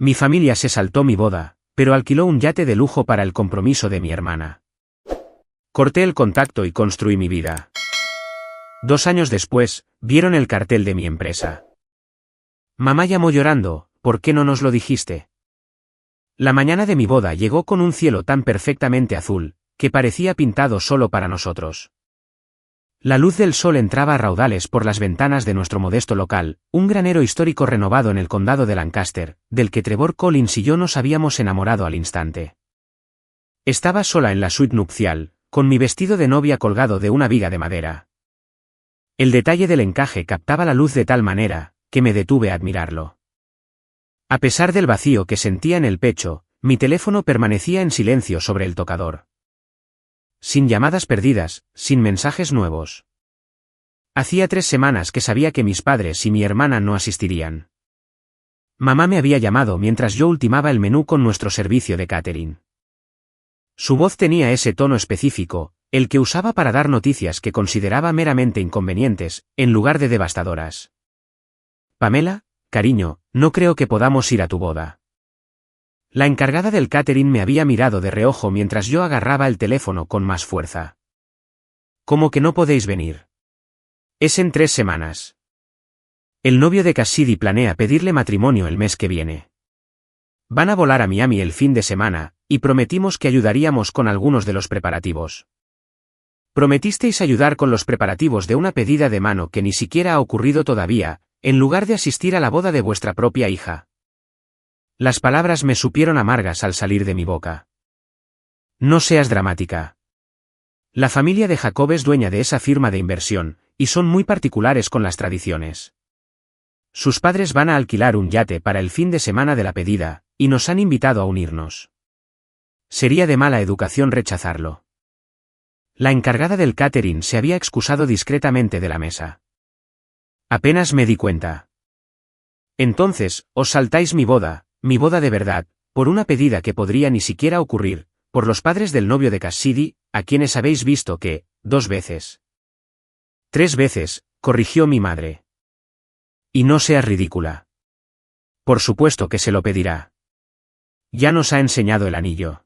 Mi familia se saltó mi boda, pero alquiló un yate de lujo para el compromiso de mi hermana. Corté el contacto y construí mi vida. 2 años después, vieron el cartel de mi empresa. Mamá llamó llorando, ¿por qué no nos lo dijiste? La mañana de mi boda llegó con un cielo tan perfectamente azul, que parecía pintado solo para nosotros. La luz del sol entraba a raudales por las ventanas de nuestro modesto local, un granero histórico renovado en el condado de Lancaster, del que Trevor Collins y yo nos habíamos enamorado al instante. Estaba sola en la suite nupcial, con mi vestido de novia colgado de una viga de madera. El detalle del encaje captaba la luz de tal manera, que me detuve a admirarlo. A pesar del vacío que sentía en el pecho, mi teléfono permanecía en silencio sobre el tocador. Sin llamadas perdidas, sin mensajes nuevos. Hacía 3 semanas que sabía que mis padres y mi hermana no asistirían. Mamá me había llamado mientras yo ultimaba el menú con nuestro servicio de catering. Su voz tenía ese tono específico, el que usaba para dar noticias que consideraba meramente inconvenientes, en lugar de devastadoras. Pamela, cariño, no creo que podamos ir a tu boda. La encargada del catering me había mirado de reojo mientras yo agarraba el teléfono con más fuerza. ¿Cómo que no podéis venir? Es en 3 semanas. El novio de Cassidy planea pedirle matrimonio el mes que viene. Van a volar a Miami el fin de semana, y prometimos que ayudaríamos con algunos de los preparativos. Prometisteis ayudar con los preparativos de una pedida de mano que ni siquiera ha ocurrido todavía, en lugar de asistir a la boda de vuestra propia hija. Las palabras me supieron amargas al salir de mi boca. No seas dramática. La familia de Jacob es dueña de esa firma de inversión, y son muy particulares con las tradiciones. Sus padres van a alquilar un yate para el fin de semana de la pedida, y nos han invitado a unirnos. Sería de mala educación rechazarlo. La encargada del catering se había excusado discretamente de la mesa. Apenas me di cuenta. Entonces, os saltáis mi boda de verdad, por una pedida que podría ni siquiera ocurrir, por los padres del novio de Cassidy, a quienes habéis visto que, 2 veces. 3 veces, corrigió mi madre. Y no seas ridícula. Por supuesto que se lo pedirá. Ya nos ha enseñado el anillo.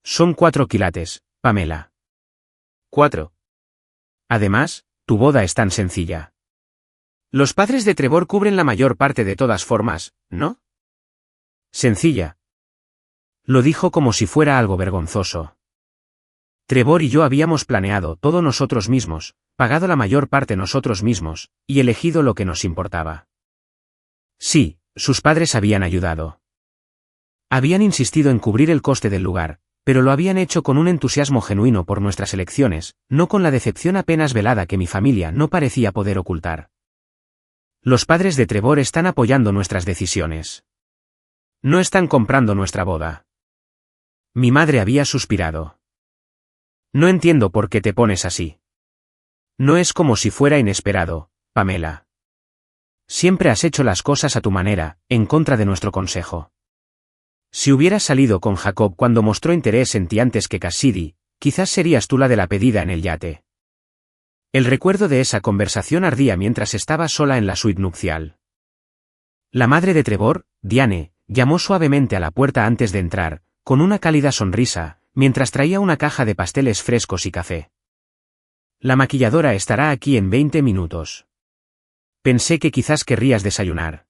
Son 4 quilates, Pamela. 4. Además, tu boda es tan sencilla. Los padres de Trevor cubren la mayor parte de todas formas, ¿no? Sencilla. Lo dijo como si fuera algo vergonzoso. Trevor y yo habíamos planeado todo nosotros mismos, pagado la mayor parte nosotros mismos, y elegido lo que nos importaba. Sí, sus padres habían ayudado. Habían insistido en cubrir el coste del lugar, pero lo habían hecho con un entusiasmo genuino por nuestras elecciones, no con la decepción apenas velada que mi familia no parecía poder ocultar. Los padres de Trevor están apoyando nuestras decisiones. No están comprando nuestra boda. Mi madre había suspirado. No entiendo por qué te pones así. No es como si fuera inesperado, Pamela. Siempre has hecho las cosas a tu manera, en contra de nuestro consejo. Si hubieras salido con Jacob cuando mostró interés en ti antes que Cassidy, quizás serías tú la de la pedida en el yate. El recuerdo de esa conversación ardía mientras estaba sola en la suite nupcial. La madre de Trevor, Diane, llamó suavemente a la puerta antes de entrar, con una cálida sonrisa, mientras traía una caja de pasteles frescos y café. La maquilladora estará aquí en 20 minutos. Pensé que quizás querrías desayunar.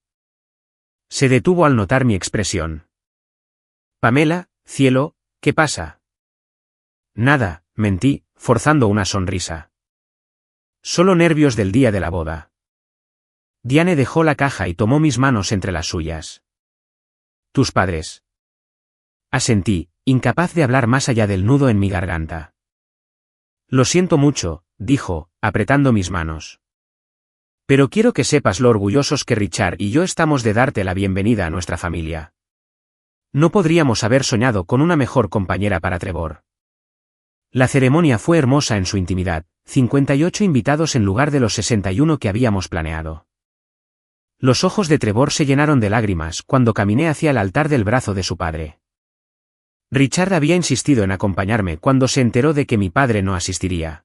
Se detuvo al notar mi expresión. Pamela, cielo, ¿qué pasa? Nada, mentí, forzando una sonrisa. Solo nervios del día de la boda. Diane dejó la caja y tomó mis manos entre las suyas. ¿Tus padres? Asentí, incapaz de hablar más allá del nudo en mi garganta. Lo siento mucho, dijo, apretando mis manos. Pero quiero que sepas lo orgullosos que Richard y yo estamos de darte la bienvenida a nuestra familia. No podríamos haber soñado con una mejor compañera para Trevor. La ceremonia fue hermosa en su intimidad, 58 invitados en lugar de los 61 que habíamos planeado. Los ojos de Trevor se llenaron de lágrimas cuando caminé hacia el altar del brazo de su padre. Richard había insistido en acompañarme cuando se enteró de que mi padre no asistiría.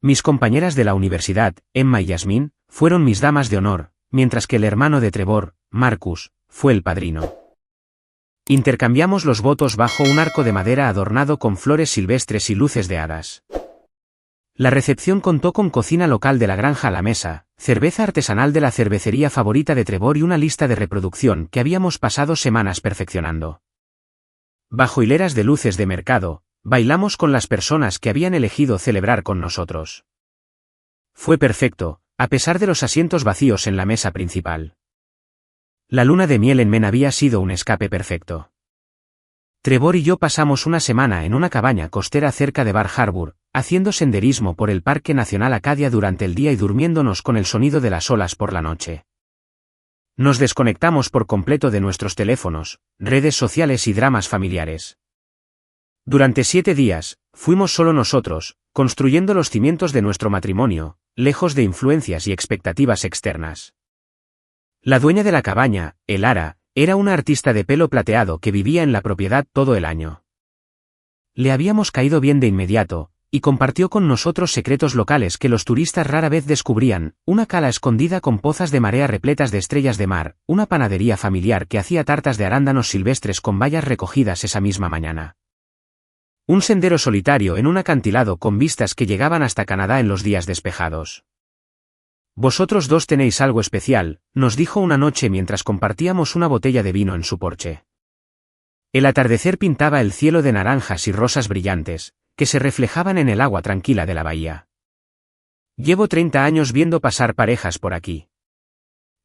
Mis compañeras de la universidad, Emma y Yasmín, fueron mis damas de honor, mientras que el hermano de Trevor, Marcus, fue el padrino. Intercambiamos los votos bajo un arco de madera adornado con flores silvestres y luces de hadas. La recepción contó con cocina local de la granja a la mesa, cerveza artesanal de la cervecería favorita de Trevor y una lista de reproducción que habíamos pasado semanas perfeccionando. Bajo hileras de luces de mercado, bailamos con las personas que habían elegido celebrar con nosotros. Fue perfecto, a pesar de los asientos vacíos en la mesa principal. La luna de miel en Men había sido un escape perfecto. Trevor y yo pasamos una semana en una cabaña costera cerca de Bar Harbor, haciendo senderismo por el Parque Nacional Acadia durante el día y durmiéndonos con el sonido de las olas por la noche. Nos desconectamos por completo de nuestros teléfonos, redes sociales y dramas familiares. Durante 7 días, fuimos solo nosotros, construyendo los cimientos de nuestro matrimonio, lejos de influencias y expectativas externas. La dueña de la cabaña, Elara, era una artista de pelo plateado que vivía en la propiedad todo el año. Le habíamos caído bien de inmediato, y compartió con nosotros secretos locales que los turistas rara vez descubrían, una cala escondida con pozas de marea repletas de estrellas de mar, una panadería familiar que hacía tartas de arándanos silvestres con bayas recogidas esa misma mañana. Un sendero solitario en un acantilado con vistas que llegaban hasta Canadá en los días despejados. Vosotros dos tenéis algo especial, nos dijo una noche mientras compartíamos una botella de vino en su porche. El atardecer pintaba el cielo de naranjas y rosas brillantes, que se reflejaban en el agua tranquila de la bahía. Llevo 30 años viendo pasar parejas por aquí.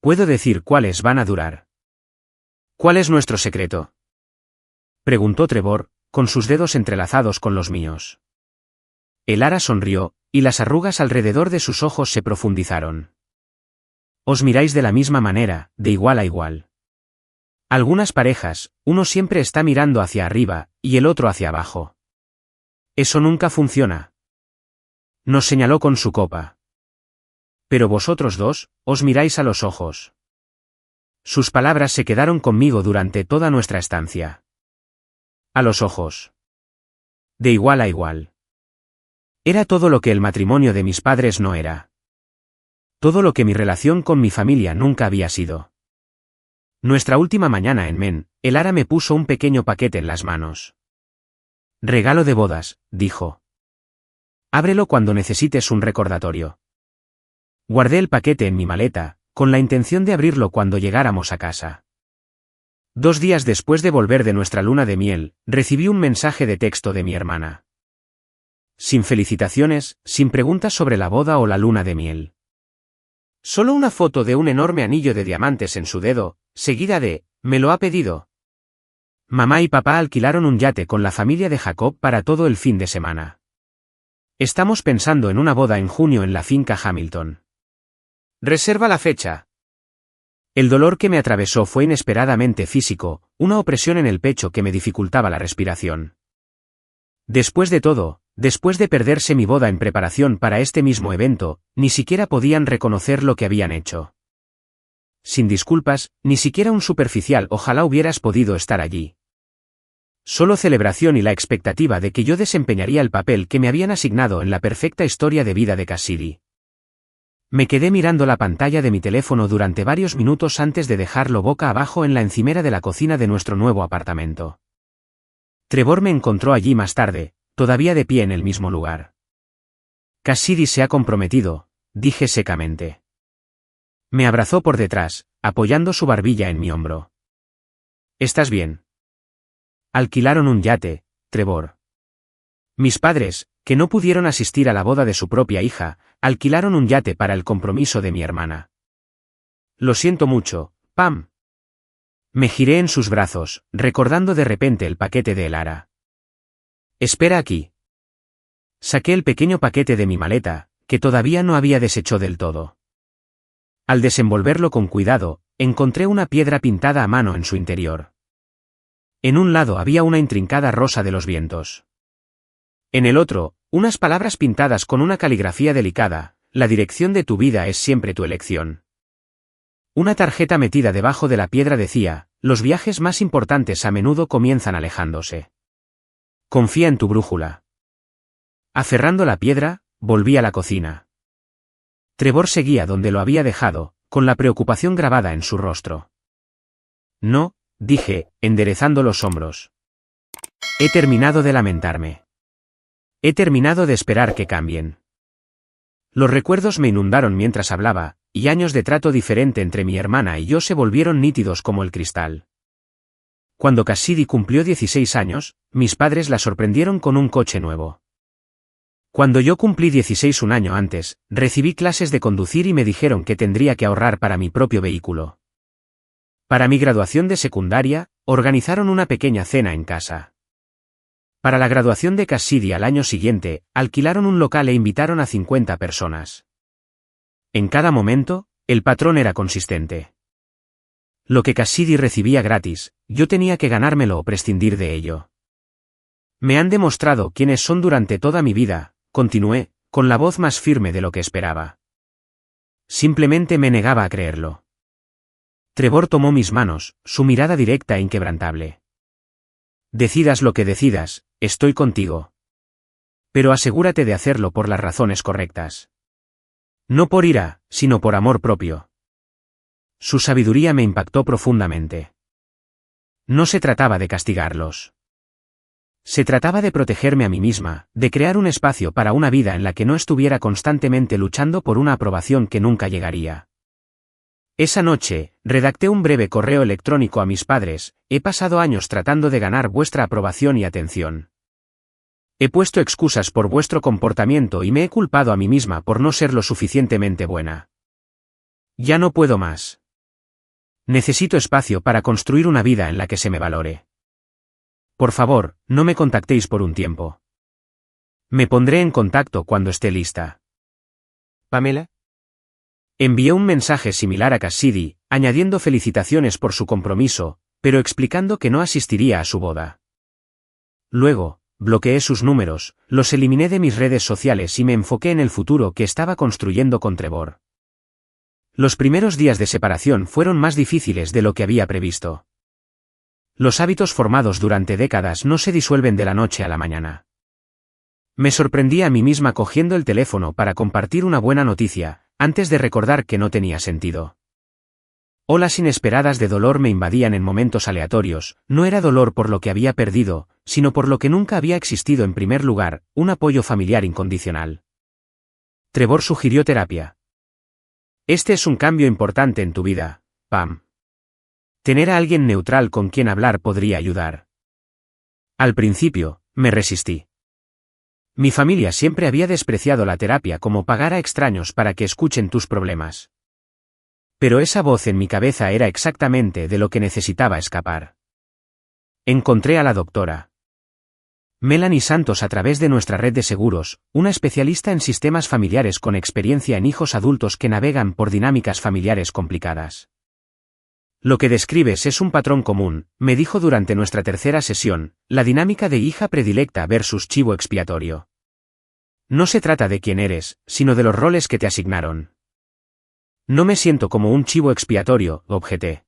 ¿Puedo decir cuáles van a durar? ¿Cuál es nuestro secreto?, preguntó Trevor, con sus dedos entrelazados con los míos. Elara sonrió, y las arrugas alrededor de sus ojos se profundizaron. Os miráis de la misma manera, de igual a igual. Algunas parejas, uno siempre está mirando hacia arriba, y el otro hacia abajo. Eso nunca funciona. Nos señaló con su copa. Pero vosotros dos, os miráis a los ojos. Sus palabras se quedaron conmigo durante toda nuestra estancia. A los ojos. De igual a igual. Era todo lo que el matrimonio de mis padres no era. Todo lo que mi relación con mi familia nunca había sido. Nuestra última mañana en Men, Elara me puso un pequeño paquete en las manos. Regalo de bodas, dijo. Ábrelo cuando necesites un recordatorio. Guardé el paquete en mi maleta, con la intención de abrirlo cuando llegáramos a casa. 2 días después de volver de nuestra luna de miel, recibí un mensaje de texto de mi hermana. Sin felicitaciones, sin preguntas sobre la boda o la luna de miel. Solo una foto de un enorme anillo de diamantes en su dedo, seguida de, me lo ha pedido. Mamá y papá alquilaron un yate con la familia de Jacob para todo el fin de semana. Estamos pensando en una boda en junio en la finca Hamilton. Reserva la fecha. El dolor que me atravesó fue inesperadamente físico, una opresión en el pecho que me dificultaba la respiración. Después de todo, después de perderse mi boda en preparación para este mismo evento, ni siquiera podían reconocer lo que habían hecho. Sin disculpas, ni siquiera un superficial ojalá hubieras podido estar allí. Solo celebración y la expectativa de que yo desempeñaría el papel que me habían asignado en la perfecta historia de vida de Cassidy. Me quedé mirando la pantalla de mi teléfono durante varios minutos antes de dejarlo boca abajo en la encimera de la cocina de nuestro nuevo apartamento. Trevor me encontró allí más tarde, todavía de pie en el mismo lugar. Cassidy se ha comprometido, dije secamente. Me abrazó por detrás, apoyando su barbilla en mi hombro. ¿Estás bien? Alquilaron un yate, Trevor. Mis padres, que no pudieron asistir a la boda de su propia hija, alquilaron un yate para el compromiso de mi hermana. Lo siento mucho, Pam. Me giré en sus brazos, recordando de repente el paquete de Elara. Espera aquí. Saqué el pequeño paquete de mi maleta, que todavía no había deshecho del todo. Al desenvolverlo con cuidado, encontré una piedra pintada a mano en su interior. En un lado había una intrincada rosa de los vientos. En el otro, unas palabras pintadas con una caligrafía delicada, la dirección de tu vida es siempre tu elección. Una tarjeta metida debajo de la piedra decía, los viajes más importantes a menudo comienzan alejándose. Confía en tu brújula. Aferrando la piedra, volví a la cocina. Trevor seguía donde lo había dejado, con la preocupación grabada en su rostro. No, dije, enderezando los hombros. He terminado de lamentarme. He terminado de esperar que cambien. Los recuerdos me inundaron mientras hablaba, y años de trato diferente entre mi hermana y yo se volvieron nítidos como el cristal. Cuando Cassidy cumplió 16 años, mis padres la sorprendieron con un coche nuevo. Cuando yo cumplí 16 un año antes, recibí clases de conducir y me dijeron que tendría que ahorrar para mi propio vehículo. Para mi graduación de secundaria, organizaron una pequeña cena en casa. Para la graduación de Cassidy al año siguiente, alquilaron un local e invitaron a 50 personas. En cada momento, el patrón era consistente. Lo que Cassidy recibía gratis, yo tenía que ganármelo o prescindir de ello. Me han demostrado quiénes son durante toda mi vida, continué, con la voz más firme de lo que esperaba. Simplemente me negaba a creerlo. Trevor tomó mis manos, su mirada directa e inquebrantable. Decidas lo que decidas, estoy contigo. Pero asegúrate de hacerlo por las razones correctas. No por ira, sino por amor propio. Su sabiduría me impactó profundamente. No se trataba de castigarlos. Se trataba de protegerme a mí misma, de crear un espacio para una vida en la que no estuviera constantemente luchando por una aprobación que nunca llegaría. Esa noche, redacté un breve correo electrónico a mis padres: he pasado años tratando de ganar vuestra aprobación y atención. He puesto excusas por vuestro comportamiento y me he culpado a mí misma por no ser lo suficientemente buena. Ya no puedo más. Necesito espacio para construir una vida en la que se me valore. Por favor, no me contactéis por un tiempo. Me pondré en contacto cuando esté lista. ¿Pamela? Envié un mensaje similar a Cassidy, añadiendo felicitaciones por su compromiso, pero explicando que no asistiría a su boda. Luego, bloqueé sus números, los eliminé de mis redes sociales y me enfoqué en el futuro que estaba construyendo con Trevor. Los primeros días de separación fueron más difíciles de lo que había previsto. Los hábitos formados durante décadas no se disuelven de la noche a la mañana. Me sorprendí a mí misma cogiendo el teléfono para compartir una buena noticia, antes de recordar que no tenía sentido. Olas inesperadas de dolor me invadían en momentos aleatorios. No era dolor por lo que había perdido, sino por lo que nunca había existido. En primer lugar, un apoyo familiar incondicional. Trevor sugirió terapia. Este es un cambio importante en tu vida, Pam. Tener a alguien neutral con quien hablar podría ayudar. Al principio, me resistí. Mi familia siempre había despreciado la terapia como pagar a extraños para que escuchen tus problemas. Pero esa voz en mi cabeza era exactamente de lo que necesitaba escapar. Encontré a la doctora Melanie Santos a través de nuestra red de seguros, una especialista en sistemas familiares con experiencia en hijos adultos que navegan por dinámicas familiares complicadas. Lo que describes es un patrón común, me dijo durante nuestra tercera sesión, la dinámica de hija predilecta versus chivo expiatorio. No se trata de quién eres, sino de los roles que te asignaron. No me siento como un chivo expiatorio, objeté.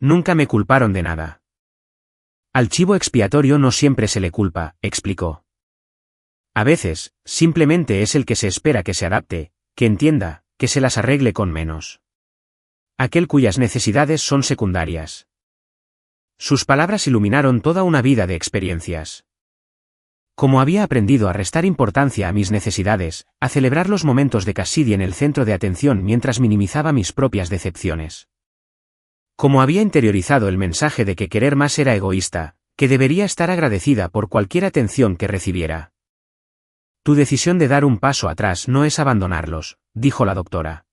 Nunca me culparon de nada. Al chivo expiatorio no siempre se le culpa, explicó. A veces, simplemente es el que se espera que se adapte, que entienda, que se las arregle con menos. Aquel cuyas necesidades son secundarias. Sus palabras iluminaron toda una vida de experiencias. Como había aprendido a restar importancia a mis necesidades, a celebrar los momentos de Cassidy en el centro de atención mientras minimizaba mis propias decepciones. Como había interiorizado el mensaje de que querer más era egoísta, que debería estar agradecida por cualquier atención que recibiera. Tu decisión de dar un paso atrás no es abandonarlos, dijo la doctora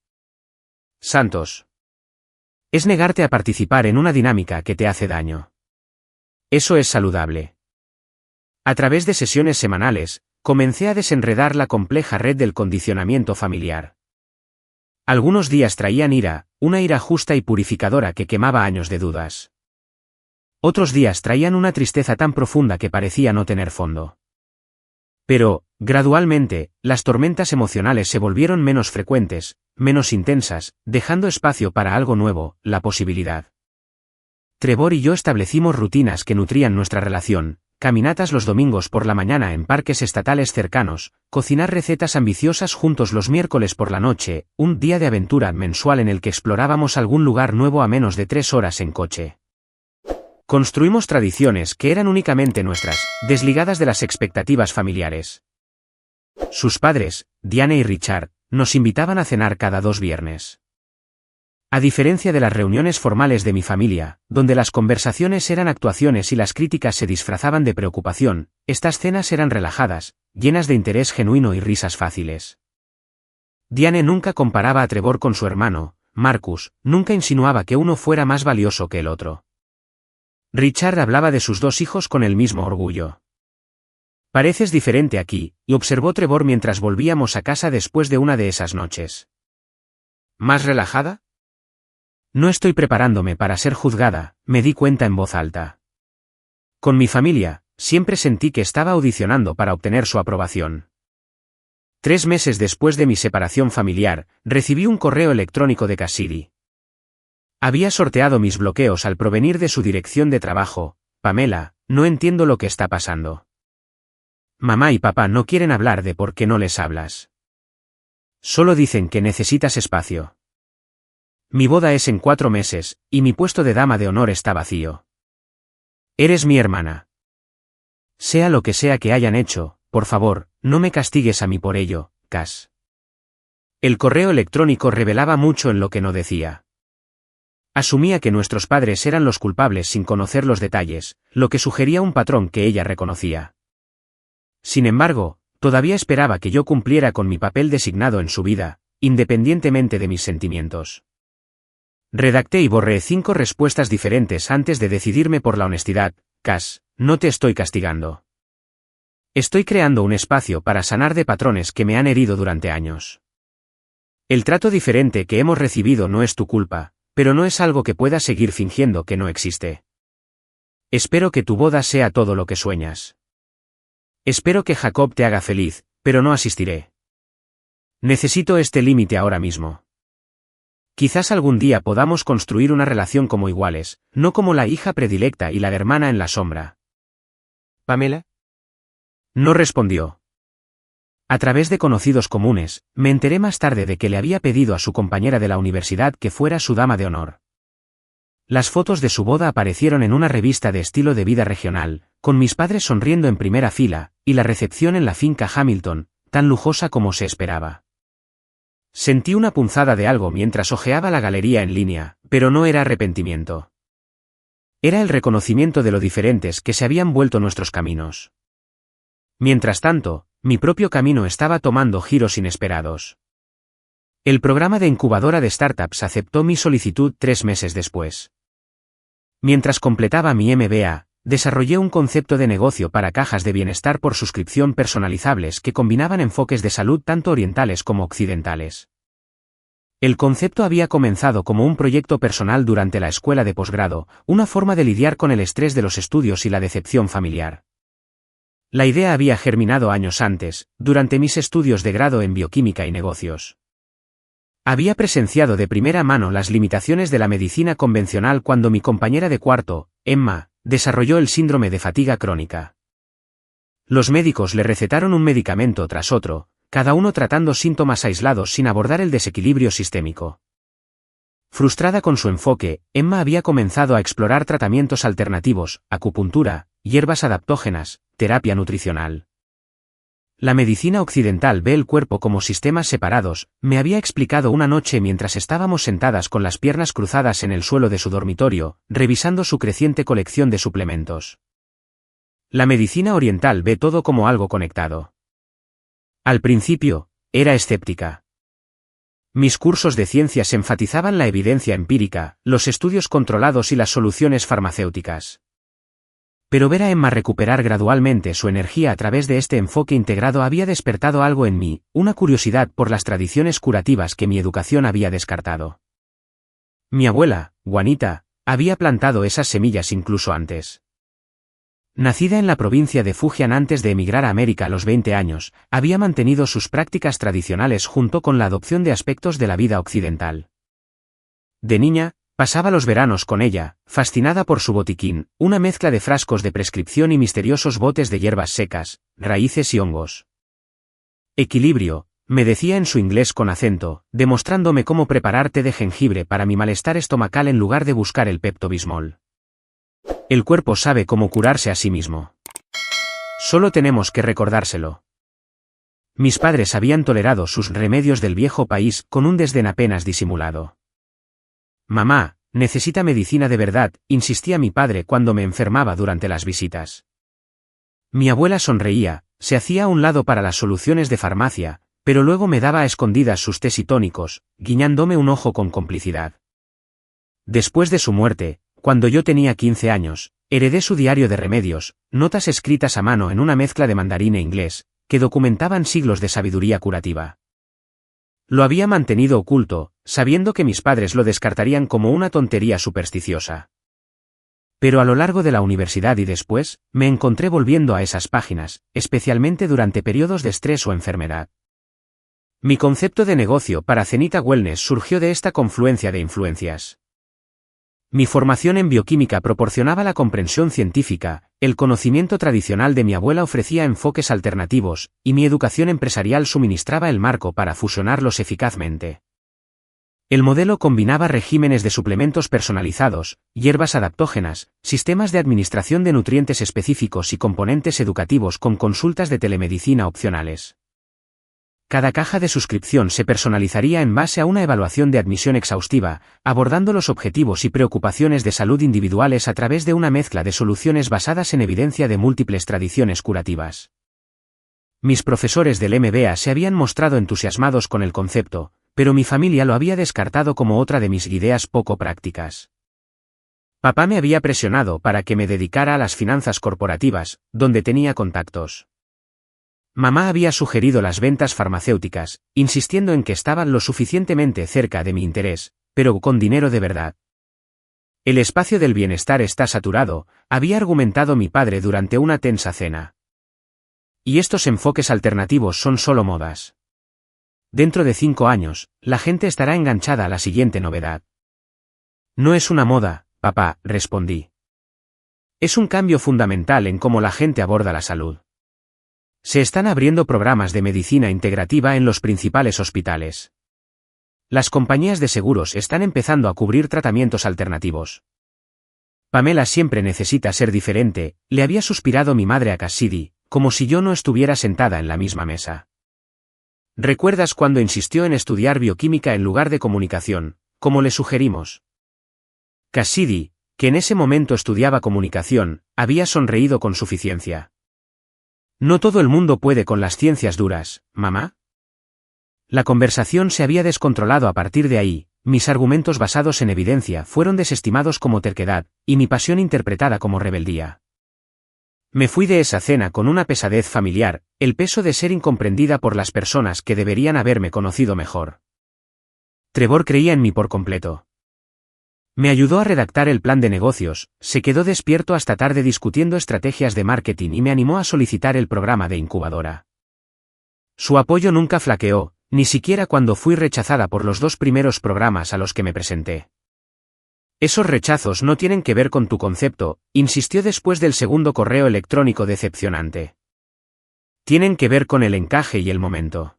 Santos. Es negarte a participar en una dinámica que te hace daño. Eso es saludable. A través de sesiones semanales, comencé a desenredar la compleja red del condicionamiento familiar. Algunos días traían ira, una ira justa y purificadora que quemaba años de dudas. Otros días traían una tristeza tan profunda que parecía no tener fondo. Pero, gradualmente, las tormentas emocionales se volvieron menos frecuentes, menos intensas, dejando espacio para algo nuevo, la posibilidad. Trevor y yo establecimos rutinas que nutrían nuestra relación, caminatas los domingos por la mañana en parques estatales cercanos, cocinar recetas ambiciosas juntos los miércoles por la noche, un día de aventura mensual en el que explorábamos algún lugar nuevo a menos de 3 horas en coche. Construimos tradiciones que eran únicamente nuestras, desligadas de las expectativas familiares. Sus padres, Diane y Richard, nos invitaban a cenar cada 2 viernes. A diferencia de las reuniones formales de mi familia, donde las conversaciones eran actuaciones y las críticas se disfrazaban de preocupación, estas cenas eran relajadas, llenas de interés genuino y risas fáciles. Diane nunca comparaba a Trevor con su hermano, Marcus, nunca insinuaba que uno fuera más valioso que el otro. Richard hablaba de sus 2 hijos con el mismo orgullo. «Pareces diferente aquí», y observó Trevor mientras volvíamos a casa después de una de esas noches. «¿Más relajada?» «No estoy preparándome para ser juzgada», me di cuenta en voz alta. Con mi familia, siempre sentí que estaba audicionando para obtener su aprobación. 3 meses después de mi separación familiar, recibí un correo electrónico de Cassidy. Había sorteado mis bloqueos al provenir de su dirección de trabajo. «Pamela, no entiendo lo que está pasando. Mamá y papá no quieren hablar de por qué no les hablas. Solo dicen que necesitas espacio. Mi boda es en 4 meses, y mi puesto de dama de honor está vacío. Eres mi hermana. Sea lo que sea que hayan hecho, por favor, no me castigues a mí por ello, Cass». El correo electrónico revelaba mucho en lo que no decía. Asumía que nuestros padres eran los culpables sin conocer los detalles, lo que sugería un patrón que ella reconocía. Sin embargo, todavía esperaba que yo cumpliera con mi papel designado en su vida, independientemente de mis sentimientos. Redacté y borré 5 respuestas diferentes antes de decidirme por la honestidad. «Cass, no te estoy castigando. Estoy creando un espacio para sanar de patrones que me han herido durante años. El trato diferente que hemos recibido no es tu culpa, pero no es algo que puedas seguir fingiendo que no existe. Espero que tu boda sea todo lo que sueñas. Espero que Jacob te haga feliz, pero no asistiré. Necesito este límite ahora mismo. Quizás algún día podamos construir una relación como iguales, no como la hija predilecta y la hermana en la sombra». «¿Pamela?» No respondió. A través de conocidos comunes, me enteré más tarde de que le había pedido a su compañera de la universidad que fuera su dama de honor. Las fotos de su boda aparecieron en una revista de estilo de vida regional, con mis padres sonriendo en primera fila, y la recepción en la finca Hamilton, tan lujosa como se esperaba. Sentí una punzada de algo mientras hojeaba la galería en línea, pero no era arrepentimiento. Era el reconocimiento de lo diferentes que se habían vuelto nuestros caminos. Mientras tanto, mi propio camino estaba tomando giros inesperados. El programa de incubadora de startups aceptó mi solicitud 3 meses después. Mientras completaba mi MBA, desarrollé un concepto de negocio para cajas de bienestar por suscripción personalizables que combinaban enfoques de salud tanto orientales como occidentales. El concepto había comenzado como un proyecto personal durante la escuela de posgrado, una forma de lidiar con el estrés de los estudios y la decepción familiar. La idea había germinado años antes, durante mis estudios de grado en bioquímica y negocios. Había presenciado de primera mano las limitaciones de la medicina convencional cuando mi compañera de cuarto, Emma, desarrolló el síndrome de fatiga crónica. Los médicos le recetaron un medicamento tras otro, cada uno tratando síntomas aislados sin abordar el desequilibrio sistémico. Frustrada con su enfoque, Emma había comenzado a explorar tratamientos alternativos, acupuntura, hierbas adaptógenas, terapia nutricional. La medicina occidental ve el cuerpo como sistemas separados, me había explicado una noche mientras estábamos sentadas con las piernas cruzadas en el suelo de su dormitorio, revisando su creciente colección de suplementos. La medicina oriental ve todo como algo conectado. Al principio, era escéptica. Mis cursos de ciencias enfatizaban la evidencia empírica, los estudios controlados y las soluciones farmacéuticas. Pero ver a Emma recuperar gradualmente su energía a través de este enfoque integrado había despertado algo en mí, una curiosidad por las tradiciones curativas que mi educación había descartado. Mi abuela, Juanita, había plantado esas semillas incluso antes. Nacida en la provincia de Fujian antes de emigrar a América a los 20 años, había mantenido sus prácticas tradicionales junto con la adopción de aspectos de la vida occidental. De niña, Pasaba los veranos con ella, fascinada por su botiquín, una mezcla de frascos de prescripción y misteriosos botes de hierbas secas, raíces y hongos. Equilibrio, me decía en su inglés con acento, demostrándome cómo preparar té de jengibre para mi malestar estomacal en lugar de buscar el Pepto-Bismol. El cuerpo sabe cómo curarse a sí mismo. Solo tenemos que recordárselo. Mis padres habían tolerado sus remedios del viejo país con un desdén apenas disimulado. Mamá, necesita medicina de verdad, insistía mi padre cuando me enfermaba durante las visitas. Mi abuela sonreía, se hacía a un lado para las soluciones de farmacia, pero luego me daba a escondidas sus tés y tónicos, guiñándome un ojo con complicidad. Después de su muerte, cuando yo tenía 15 años, heredé su diario de remedios, notas escritas a mano en una mezcla de mandarín e inglés, que documentaban siglos de sabiduría curativa. Lo había mantenido oculto, sabiendo que mis padres lo descartarían como una tontería supersticiosa. Pero a lo largo de la universidad y después, me encontré volviendo a esas páginas, especialmente durante periodos de estrés o enfermedad. Mi concepto de negocio para Zenita Wellness surgió de esta confluencia de influencias. Mi formación en bioquímica proporcionaba la comprensión científica, el conocimiento tradicional de mi abuela ofrecía enfoques alternativos, y mi educación empresarial suministraba el marco para fusionarlos eficazmente. El modelo combinaba regímenes de suplementos personalizados, hierbas adaptógenas, sistemas de administración de nutrientes específicos y componentes educativos con consultas de telemedicina opcionales. Cada caja de suscripción se personalizaría en base a una evaluación de admisión exhaustiva, abordando los objetivos y preocupaciones de salud individuales a través de una mezcla de soluciones basadas en evidencia de múltiples tradiciones curativas. Mis profesores del MBA se habían mostrado entusiasmados con el concepto, pero mi familia lo había descartado como otra de mis ideas poco prácticas. Papá me había presionado para que me dedicara a las finanzas corporativas, donde tenía contactos. Mamá había sugerido las ventas farmacéuticas, insistiendo en que estaban lo suficientemente cerca de mi interés, pero con dinero de verdad. El espacio del bienestar está saturado, había argumentado mi padre durante una tensa cena. Y estos enfoques alternativos son solo modas. Dentro de 5 años, la gente estará enganchada a la siguiente novedad. No es una moda, papá, respondí. Es un cambio fundamental en cómo la gente aborda la salud. Se están abriendo programas de medicina integrativa en los principales hospitales. Las compañías de seguros están empezando a cubrir tratamientos alternativos. Pamela siempre necesita ser diferente, le había suspirado mi madre a Cassidy, como si yo no estuviera sentada en la misma mesa. ¿Recuerdas cuando insistió en estudiar bioquímica en lugar de comunicación, como le sugerimos? Cassidy, que en ese momento estudiaba comunicación, había sonreído con suficiencia. No todo el mundo puede con las ciencias duras, mamá. La conversación se había descontrolado a partir de ahí, mis argumentos basados en evidencia fueron desestimados como terquedad, y mi pasión interpretada como rebeldía. Me fui de esa cena con una pesadez familiar, el peso de ser incomprendida por las personas que deberían haberme conocido mejor. Trevor creía en mí por completo. Me ayudó a redactar el plan de negocios, se quedó despierto hasta tarde discutiendo estrategias de marketing y me animó a solicitar el programa de incubadora. Su apoyo nunca flaqueó, ni siquiera cuando fui rechazada por los 2 primeros programas a los que me presenté. Esos rechazos no tienen que ver con tu concepto, insistió después del segundo correo electrónico decepcionante. Tienen que ver con el encaje y el momento.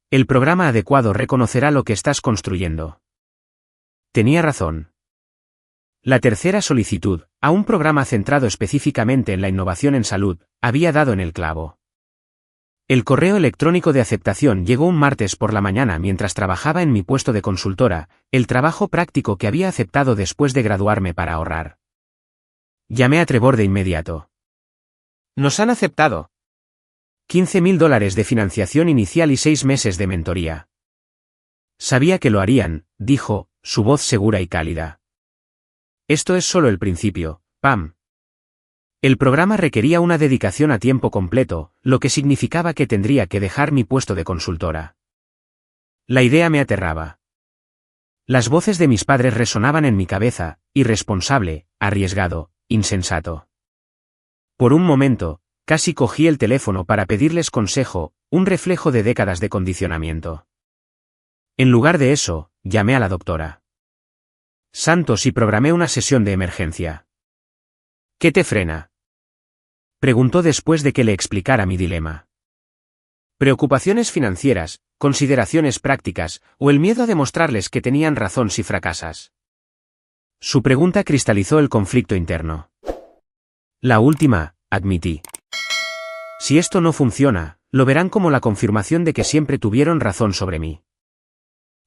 El programa adecuado reconocerá lo que estás construyendo. Tenía razón. La tercera solicitud, a un programa centrado específicamente en la innovación en salud, había dado en el clavo. El correo electrónico de aceptación llegó un martes por la mañana mientras trabajaba en mi puesto de consultora, el trabajo práctico que había aceptado después de graduarme para ahorrar. Llamé a Trevor de inmediato. Nos han aceptado. $15,000 de financiación inicial y 6 meses de mentoría. Sabía que lo harían, dijo, su voz segura y cálida. Esto es solo el principio, Pam. El programa requería una dedicación a tiempo completo, lo que significaba que tendría que dejar mi puesto de consultora. La idea me aterraba. Las voces de mis padres resonaban en mi cabeza, irresponsable, arriesgado, insensato. Por un momento, casi cogí el teléfono para pedirles consejo, un reflejo de décadas de condicionamiento. En lugar de eso, llamé a la doctora. santos, y programé una sesión de emergencia. ¿Qué te frena?, preguntó después de que le explicara mi dilema. ¿Preocupaciones financieras, consideraciones prácticas, o el miedo a demostrarles que tenían razón si fracasas? Su pregunta cristalizó el conflicto interno. La última, admití. Si esto no funciona, lo verán como la confirmación de que siempre tuvieron razón sobre mí.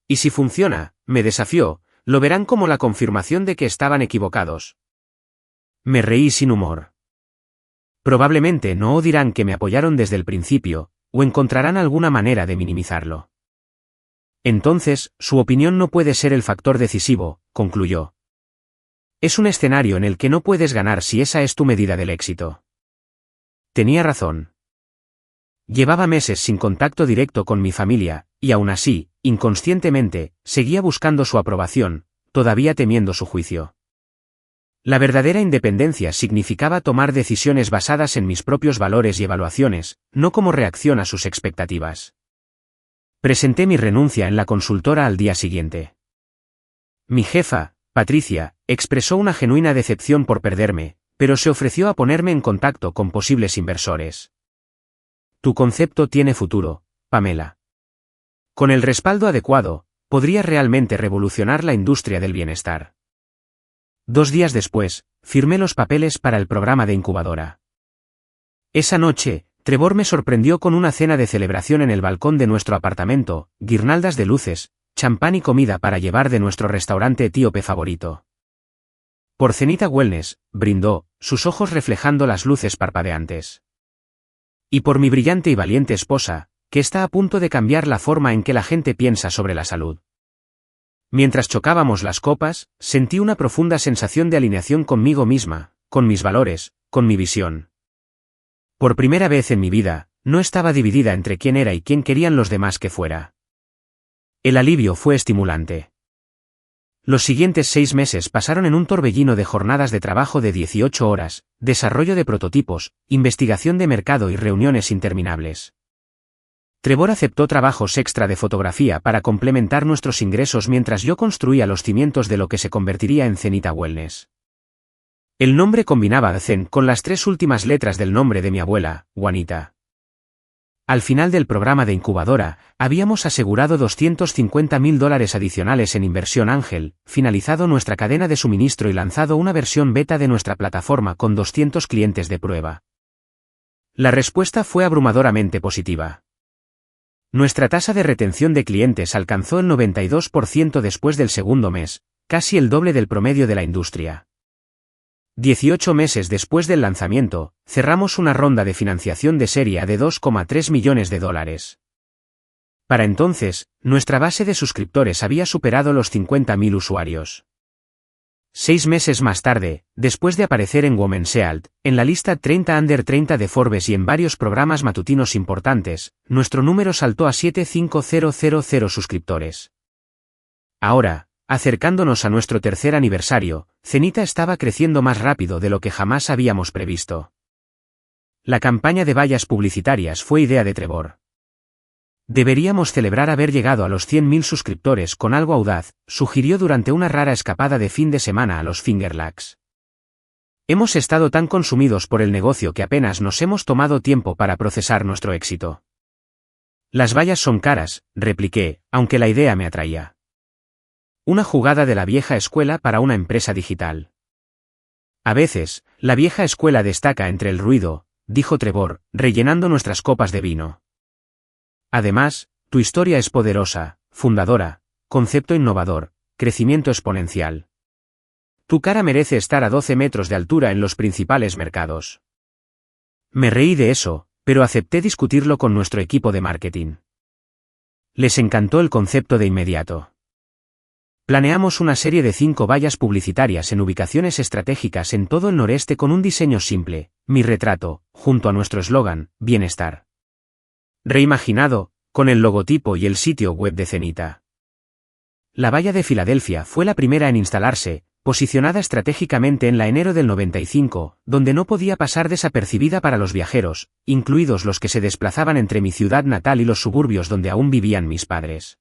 Y si funciona, me desafió, lo verán como la confirmación de que estaban equivocados. Me reí sin humor. Probablemente no dirán que me apoyaron desde el principio, o encontrarán alguna manera de minimizarlo. Entonces, su opinión no puede ser el factor decisivo, concluyó. Es un escenario en el que no puedes ganar si esa es tu medida del éxito. Tenía razón. Llevaba meses sin contacto directo con mi familia, y aún así, inconscientemente, seguía buscando su aprobación, todavía temiendo su juicio. La verdadera independencia significaba tomar decisiones basadas en mis propios valores y evaluaciones, no como reacción a sus expectativas. Presenté mi renuncia en la consultora al día siguiente. Mi jefa, Patricia, expresó una genuina decepción por perderme, pero se ofreció a ponerme en contacto con posibles inversores. Tu concepto tiene futuro, Pamela. Con el respaldo adecuado, podría realmente revolucionar la industria del bienestar. 2 días después, firmé los papeles para el programa de incubadora. Esa noche, Trevor me sorprendió con una cena de celebración en el balcón de nuestro apartamento, guirnaldas de luces, champán y comida para llevar de nuestro restaurante etíope favorito. Por Zenita Wellness, brindó, sus ojos reflejando las luces parpadeantes. Y por mi brillante y valiente esposa, que está a punto de cambiar la forma en que la gente piensa sobre la salud. Mientras chocábamos las copas, sentí una profunda sensación de alineación conmigo misma, con mis valores, con mi visión. Por primera vez en mi vida, no estaba dividida entre quién era y quién querían los demás que fuera. El alivio fue estimulante. Los siguientes 6 meses pasaron en un torbellino de jornadas de trabajo de 18 horas, desarrollo de prototipos, investigación de mercado y reuniones interminables. Trevor aceptó trabajos extra de fotografía para complementar nuestros ingresos mientras yo construía los cimientos de lo que se convertiría en Zenita Wellness. El nombre combinaba Zen con las 3 últimas letras del nombre de mi abuela, Juanita. Al final del programa de incubadora, habíamos asegurado $250,000 adicionales en inversión ángel, finalizado nuestra cadena de suministro y lanzado una versión beta de nuestra plataforma con 200 clientes de prueba. La respuesta fue abrumadoramente positiva. Nuestra tasa de retención de clientes alcanzó el 92% después del segundo mes, casi el doble del promedio de la industria. 18 meses después del lanzamiento, cerramos una ronda de financiación de serie A de $2,3 millones. Para entonces, nuestra base de suscriptores había superado los 50,000 usuarios. 6 meses más tarde, después de aparecer en Women's Health, en la lista 30 Under 30 de Forbes y en varios programas matutinos importantes, nuestro número saltó a 7,5000 suscriptores. Ahora, acercándonos a nuestro tercer aniversario, Zenita estaba creciendo más rápido de lo que jamás habíamos previsto. La campaña de vallas publicitarias fue idea de Trevor. Deberíamos celebrar haber llegado a los 100,000 suscriptores con algo audaz, sugirió durante una rara escapada de fin de semana a los Finger Lakes. Hemos estado tan consumidos por el negocio que apenas nos hemos tomado tiempo para procesar nuestro éxito. Las vallas son caras, repliqué, aunque la idea me atraía. Una jugada de la vieja escuela para una empresa digital. A veces, la vieja escuela destaca entre el ruido, dijo Trevor, rellenando nuestras copas de vino. Además, tu historia es poderosa, fundadora, concepto innovador, crecimiento exponencial. Tu cara merece estar a 12 metros de altura en los principales mercados. Me reí de eso, pero acepté discutirlo con nuestro equipo de marketing. Les encantó el concepto de inmediato. Planeamos una serie de 5 vallas publicitarias en ubicaciones estratégicas en todo el noreste con un diseño simple, mi retrato, junto a nuestro eslogan, Bienestar. Reimaginado, con el logotipo y el sitio web de Zenita. La valla de Filadelfia fue la primera en instalarse, posicionada estratégicamente en la enero del 95, donde no podía pasar desapercibida para los viajeros, incluidos los que se desplazaban entre mi ciudad natal y los suburbios donde aún vivían mis padres.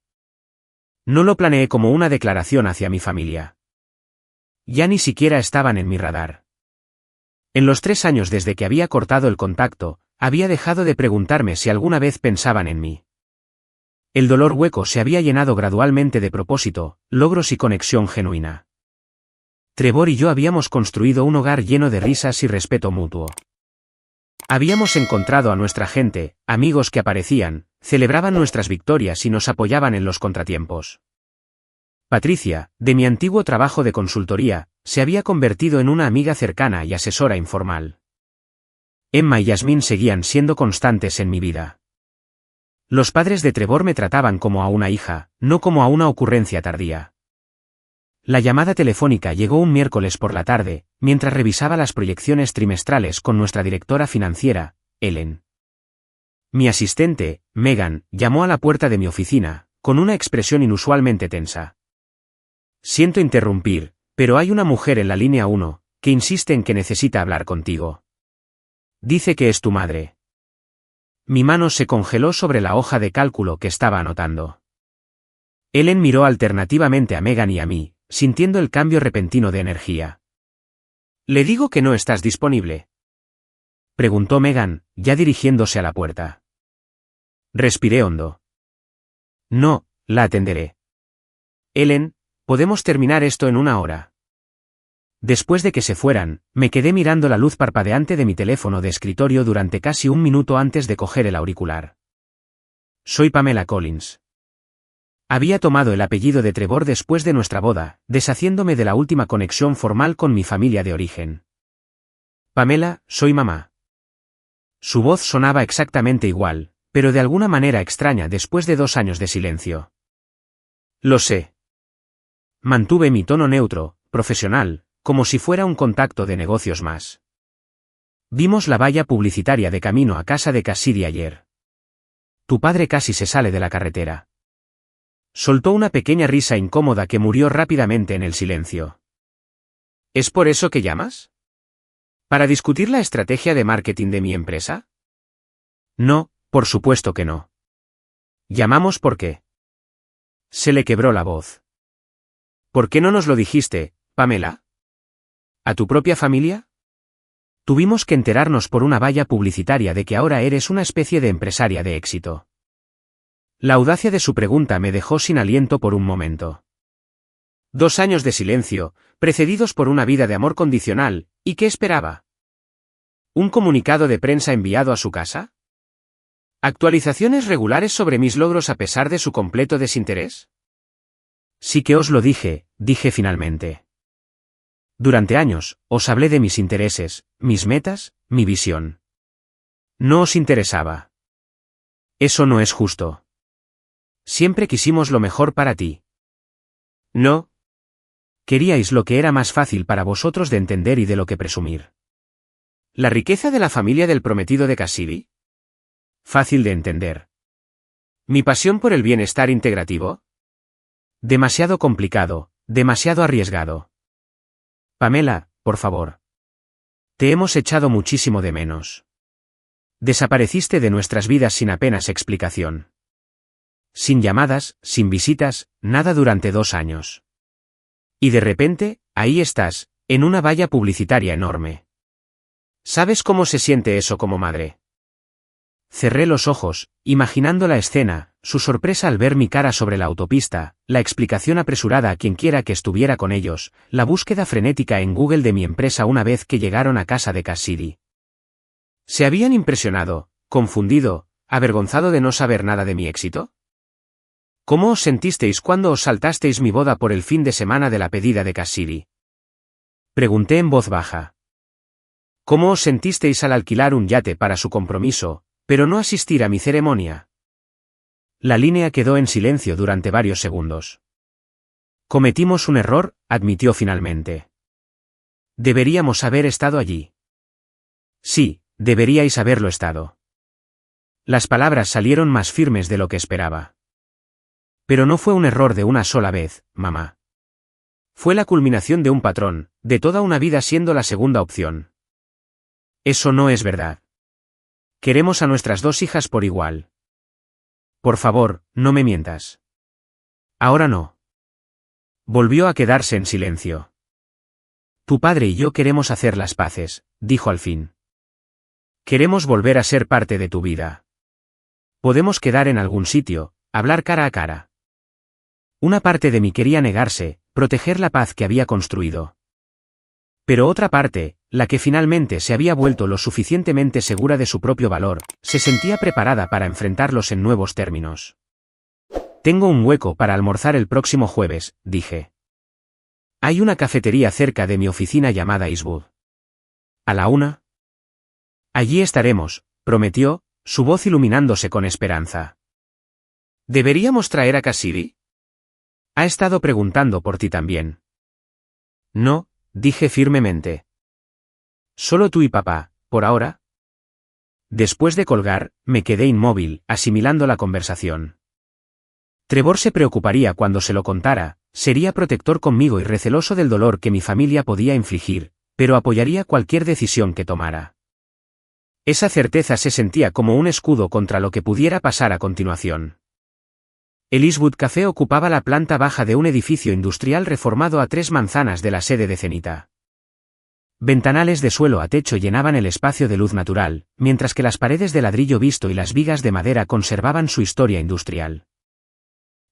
No lo planeé como una declaración hacia mi familia. ya ni siquiera estaban en mi radar. En los 3 años desde que había cortado el contacto, había dejado de preguntarme si alguna vez pensaban en mí. El dolor hueco se había llenado gradualmente de propósito, logros y conexión genuina. Trevor y yo habíamos construido un hogar lleno de risas y respeto mutuo. Habíamos encontrado a nuestra gente, amigos que aparecían, celebraban nuestras victorias y nos apoyaban en los contratiempos. Patricia, de mi antiguo trabajo de consultoría, se había convertido en una amiga cercana y asesora informal. Emma y Yasmín seguían siendo constantes en mi vida. Los padres de Trevor me trataban como a una hija, no como a una ocurrencia tardía. La llamada telefónica llegó un miércoles por la tarde, mientras revisaba las proyecciones trimestrales con nuestra directora financiera, Ellen. Mi asistente, Megan, llamó a la puerta de mi oficina, con una expresión inusualmente tensa. Siento interrumpir, pero hay una mujer en la línea 1, que insiste en que necesita hablar contigo. Dice que es tu madre. Mi mano se congeló sobre la hoja de cálculo que estaba anotando. Ellen miró alternativamente a Megan y a mí, sintiendo el cambio repentino de energía. ¿Le digo que no estás disponible?, preguntó Megan, ya dirigiéndose a la puerta. Respiré hondo. No, la atenderé. Ellen, podemos terminar esto en 1 hora. Después de que se fueran, me quedé mirando la luz parpadeante de mi teléfono de escritorio durante casi 1 minuto antes de coger el auricular. Soy Pamela Collins. Había tomado el apellido de Trevor después de nuestra boda, deshaciéndome de la última conexión formal con mi familia de origen. Pamela, soy mamá. Su voz sonaba exactamente igual, pero de alguna manera extraña después de 2 años de silencio. Lo sé. Mantuve mi tono neutro, profesional, como si fuera un contacto de negocios más. Vimos la valla publicitaria de camino a casa de Cassidy ayer. Tu padre casi se sale de la carretera. Soltó una pequeña risa incómoda que murió rápidamente en el silencio. ¿Es por eso que llamas? ¿Para discutir la estrategia de marketing de mi empresa? No, por supuesto que no. Llamamos porque... Se le quebró la voz. ¿Por qué no nos lo dijiste, Pamela? ¿A tu propia familia? Tuvimos que enterarnos por una valla publicitaria de que ahora eres una especie de empresaria de éxito. La audacia de su pregunta me dejó sin aliento por un momento. 2 años de silencio, precedidos por una vida de amor condicional, ¿y qué esperaba? ¿Un comunicado de prensa enviado a su casa? ¿Actualizaciones regulares sobre mis logros a pesar de su completo desinterés? Sí que os lo dije, dije finalmente. Durante años, os hablé de mis intereses, mis metas, mi visión. No os interesaba. Eso no es justo. Siempre quisimos lo mejor para ti. No. Queríais lo que era más fácil para vosotros de entender y de lo que presumir. ¿La riqueza de la familia del prometido de Cassidy? Fácil de entender. ¿Mi pasión por el bienestar integrativo? Demasiado complicado, demasiado arriesgado. Pamela, por favor. Te hemos echado muchísimo de menos. Desapareciste de nuestras vidas sin apenas explicación. Sin llamadas, sin visitas, nada durante 2 años. Y de repente, ahí estás, en una valla publicitaria enorme. ¿Sabes cómo se siente eso como madre? Cerré los ojos, imaginando la escena, su sorpresa al ver mi cara sobre la autopista, la explicación apresurada a quienquiera que estuviera con ellos, la búsqueda frenética en Google de mi empresa una vez que llegaron a casa de Cassidy. ¿Se habían impresionado, confundido, avergonzado de no saber nada de mi éxito? ¿Cómo os sentisteis cuando os saltasteis mi boda por el fin de semana de la pedida de Cassidy? Pregunté en voz baja. ¿Cómo os sentisteis al alquilar un yate para su compromiso, pero no asistir a mi ceremonia? La línea quedó en silencio durante varios segundos. Cometimos un error, admitió finalmente. Deberíamos haber estado allí. Sí, deberíais haberlo estado. Las palabras salieron más firmes de lo que esperaba. Pero no fue un error de una sola vez, mamá. Fue la culminación de un patrón, de toda una vida siendo la segunda opción. Eso no es verdad. Queremos a nuestras 2 hijas por igual. Por favor, no me mientas. Ahora no. Volvió a quedarse en silencio. Tu padre y yo queremos hacer las paces, dijo al fin. Queremos volver a ser parte de tu vida. Podemos quedar en algún sitio, hablar cara a cara. Una parte de mí quería negarse, proteger la paz que había construido. Pero otra parte, la que finalmente se había vuelto lo suficientemente segura de su propio valor, se sentía preparada para enfrentarlos en nuevos términos. Tengo un hueco para almorzar el próximo jueves, dije. Hay una cafetería cerca de mi oficina llamada Eastwood. ¿A la 1? Allí estaremos, prometió, su voz iluminándose con esperanza. ¿Deberíamos traer a Cassidy? Ha estado preguntando por ti también. No, dije firmemente. Solo tú y papá, por ahora. Después de colgar, me quedé inmóvil, asimilando la conversación. Trevor se preocuparía cuando se lo contara, sería protector conmigo y receloso del dolor que mi familia podía infligir, pero apoyaría cualquier decisión que tomara. Esa certeza se sentía como un escudo contra lo que pudiera pasar a continuación. El Eastwood Café ocupaba la planta baja de un edificio industrial reformado a 3 manzanas de la sede de Zenita. Ventanales de suelo a techo llenaban el espacio de luz natural, mientras que las paredes de ladrillo visto y las vigas de madera conservaban su historia industrial.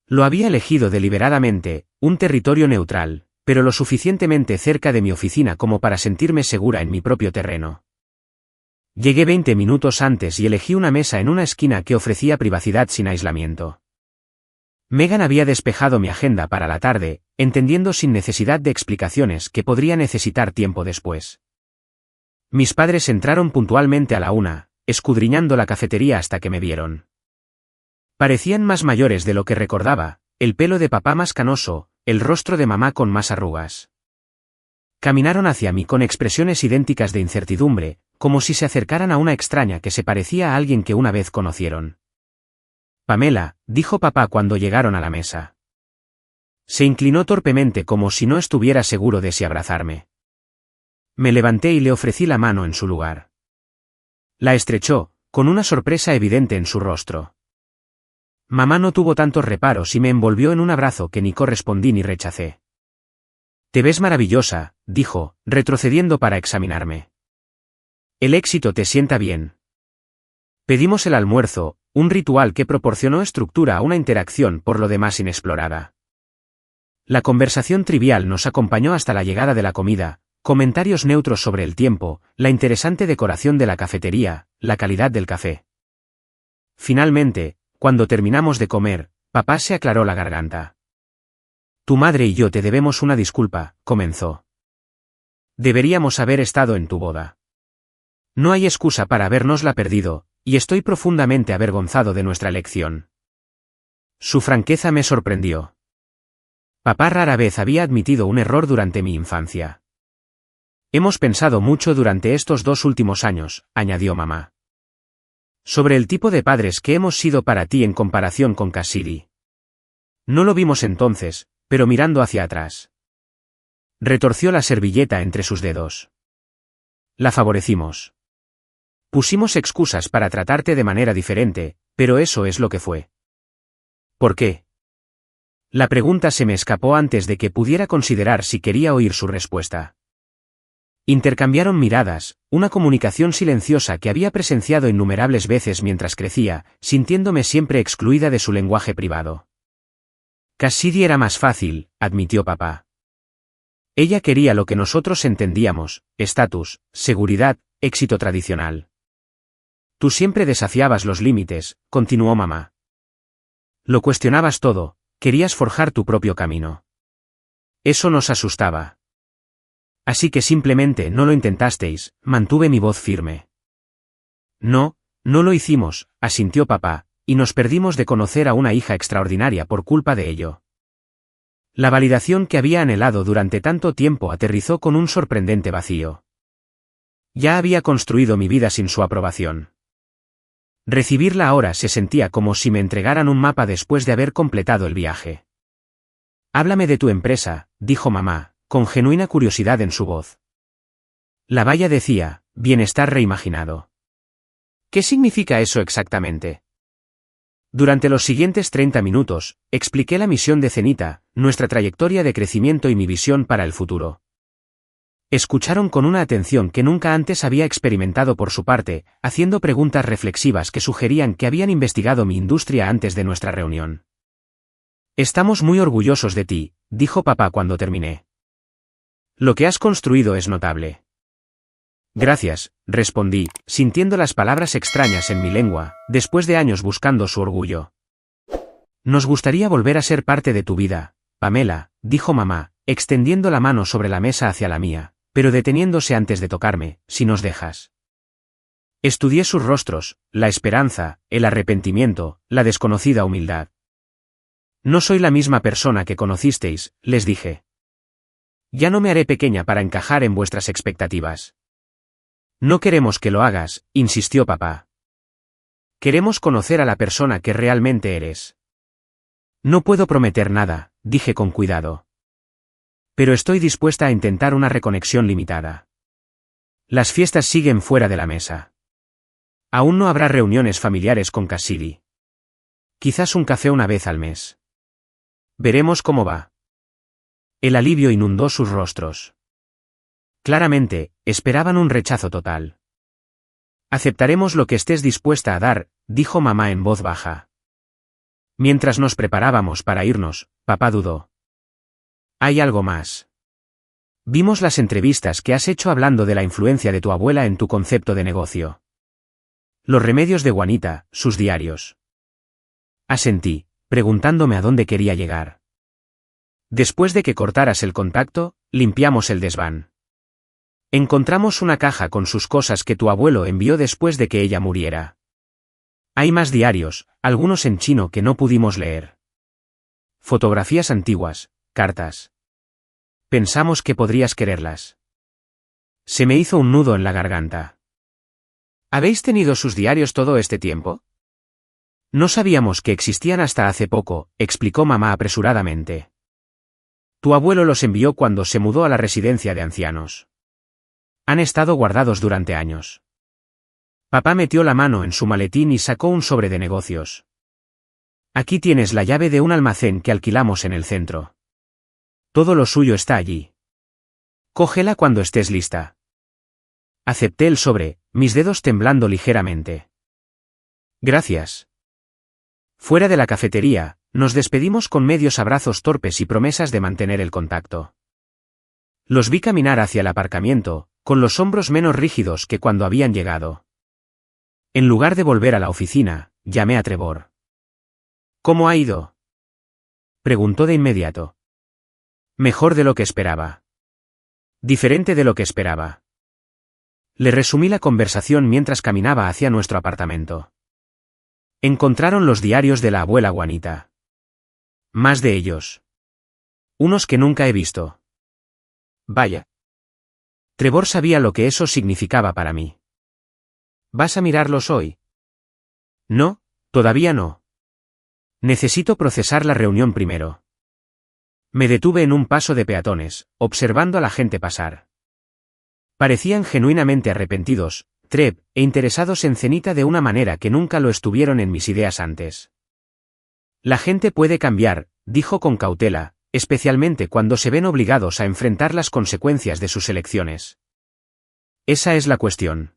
Lo había elegido deliberadamente, un territorio neutral, pero lo suficientemente cerca de mi oficina como para sentirme segura en mi propio terreno. Llegué 20 minutos antes y elegí una mesa en una esquina que ofrecía privacidad sin aislamiento. Megan había despejado mi agenda para la tarde, entendiendo sin necesidad de explicaciones que podría necesitar tiempo después. Mis padres entraron puntualmente a la 1, escudriñando la cafetería hasta que me vieron. Parecían más mayores de lo que recordaba, el pelo de papá más canoso, el rostro de mamá con más arrugas. Caminaron hacia mí con expresiones idénticas de incertidumbre, como si se acercaran a una extraña que se parecía a alguien que una vez conocieron. Pamela, dijo papá cuando llegaron a la mesa. Se inclinó torpemente como si no estuviera seguro de si abrazarme. Me levanté y le ofrecí la mano en su lugar. La estrechó, con una sorpresa evidente en su rostro. Mamá no tuvo tantos reparos y me envolvió en un abrazo que ni correspondí ni rechacé. Te ves maravillosa, dijo, retrocediendo para examinarme. El éxito te sienta bien. Pedimos el almuerzo, un ritual que proporcionó estructura a una interacción por lo demás inexplorada. La conversación trivial nos acompañó hasta la llegada de la comida, comentarios neutros sobre el tiempo, la interesante decoración de la cafetería, la calidad del café. Finalmente, cuando terminamos de comer, papá se aclaró la garganta. Tu madre y yo te debemos una disculpa, comenzó. Deberíamos haber estado en tu boda. No hay excusa para habérnosla perdido, y estoy profundamente avergonzado de nuestra elección. Su franqueza me sorprendió. Papá rara vez había admitido un error durante mi infancia. Hemos pensado mucho durante estos 2 últimos años, añadió mamá. Sobre el tipo de padres que hemos sido para ti en comparación con Cassidy. No lo vimos entonces, pero mirando hacia atrás. Retorció la servilleta entre sus dedos. La favorecimos. Pusimos excusas para tratarte de manera diferente, pero eso es lo que fue. ¿Por qué? La pregunta se me escapó antes de que pudiera considerar si quería oír su respuesta. Intercambiaron miradas, una comunicación silenciosa que había presenciado innumerables veces mientras crecía, sintiéndome siempre excluida de su lenguaje privado. Cassidy era más fácil, admitió papá. Ella quería lo que nosotros entendíamos, estatus, seguridad, éxito tradicional. Tú siempre desafiabas los límites, continuó mamá. Lo cuestionabas todo, querías forjar tu propio camino. Eso nos asustaba. Así que simplemente no lo intentasteis, mantuve mi voz firme. No, no lo hicimos, asintió papá, y nos perdimos de conocer a una hija extraordinaria por culpa de ello. La validación que había anhelado durante tanto tiempo aterrizó con un sorprendente vacío. Ya había construido mi vida sin su aprobación. Recibirla ahora se sentía como si me entregaran un mapa después de haber completado el viaje. Háblame de tu empresa, dijo mamá, con genuina curiosidad en su voz. La valla decía, bienestar reimaginado. ¿Qué significa eso exactamente? Durante los siguientes 30 minutos, expliqué la misión de Zenita, nuestra trayectoria de crecimiento y mi visión para el futuro. Escucharon con una atención que nunca antes había experimentado por su parte, haciendo preguntas reflexivas que sugerían que habían investigado mi industria antes de nuestra reunión. Estamos muy orgullosos de ti, dijo papá cuando terminé. Lo que has construido es notable. Gracias, respondí, sintiendo las palabras extrañas en mi lengua, después de años buscando su orgullo. Nos gustaría volver a ser parte de tu vida, Pamela, dijo mamá, extendiendo la mano sobre la mesa hacia la mía, pero deteniéndose antes de tocarme, si nos dejas. Estudié sus rostros, la esperanza, el arrepentimiento, la desconocida humildad. No soy la misma persona que conocisteis, les dije. Ya no me haré pequeña para encajar en vuestras expectativas. No queremos que lo hagas, insistió papá. Queremos conocer a la persona que realmente eres. No puedo prometer nada, dije con cuidado. Pero estoy dispuesta a intentar una reconexión limitada. Las fiestas siguen fuera de la mesa. Aún no habrá reuniones familiares con Cassidy. Quizás un café una vez al mes. Veremos cómo va. El alivio inundó sus rostros. Claramente, esperaban un rechazo total. Aceptaremos lo que estés dispuesta a dar, dijo mamá en voz baja. Mientras nos preparábamos para irnos, papá dudó. Hay algo más. Vimos las entrevistas que has hecho hablando de la influencia de tu abuela en tu concepto de negocio. Los remedios de Juanita, sus diarios. Asentí, preguntándome a dónde quería llegar. Después de que cortaras el contacto, limpiamos el desván. Encontramos una caja con sus cosas que tu abuelo envió después de que ella muriera. Hay más diarios, algunos en chino que no pudimos leer. Fotografías antiguas, cartas. Pensamos que podrías quererlas. Se me hizo un nudo en la garganta. ¿Habéis tenido sus diarios todo este tiempo? No sabíamos que existían hasta hace poco, explicó mamá apresuradamente. Tu abuelo los envió cuando se mudó a la residencia de ancianos. Han estado guardados durante años. Papá metió la mano en su maletín y sacó un sobre de negocios. Aquí tienes la llave de un almacén que alquilamos en el centro. Todo lo suyo está allí. Cógela cuando estés lista. Acepté el sobre, mis dedos temblando ligeramente. Gracias. Fuera de la cafetería, nos despedimos con medios abrazos torpes y promesas de mantener el contacto. Los vi caminar hacia el aparcamiento, con los hombros menos rígidos que cuando habían llegado. En lugar de volver a la oficina, llamé a Trevor. ¿Cómo ha ido?, preguntó de inmediato. Mejor de lo que esperaba. Diferente de lo que esperaba. Le resumí la conversación mientras caminaba hacia nuestro apartamento. Encontraron los diarios de la abuela Juanita. Más de ellos. Unos que nunca he visto. Vaya. Trevor sabía lo que eso significaba para mí. ¿Vas a mirarlos hoy? No, todavía no. Necesito procesar la reunión primero. Me detuve en un paso de peatones, observando a la gente pasar. Parecían genuinamente arrepentidos, Trev, e interesados en Zenita de una manera que nunca lo estuvieron en mis ideas antes. La gente puede cambiar, dijo con cautela, especialmente cuando se ven obligados a enfrentar las consecuencias de sus elecciones. Esa es la cuestión.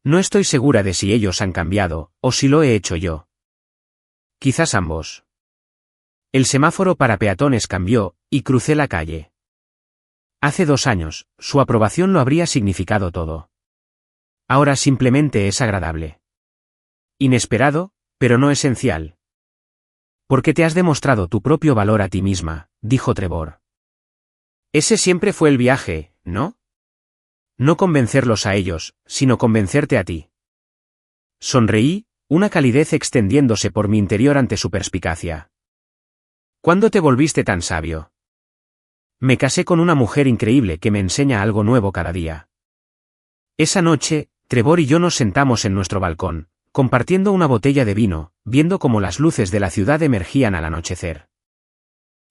No estoy segura de si ellos han cambiado, o si lo he hecho yo. Quizás ambos. El semáforo para peatones cambió, y crucé la calle. Hace 2 años, su aprobación lo habría significado todo. Ahora simplemente es agradable. Inesperado, pero no esencial. Porque te has demostrado tu propio valor a ti misma, dijo Trevor. Ese siempre fue el viaje, ¿no? No convencerlos a ellos, sino convencerte a ti. Sonreí, una calidez extendiéndose por mi interior ante su perspicacia. ¿Cuándo te volviste tan sabio? Me casé con una mujer increíble que me enseña algo nuevo cada día. Esa noche, Trevor y yo nos sentamos en nuestro balcón, compartiendo una botella de vino, viendo cómo las luces de la ciudad emergían al anochecer.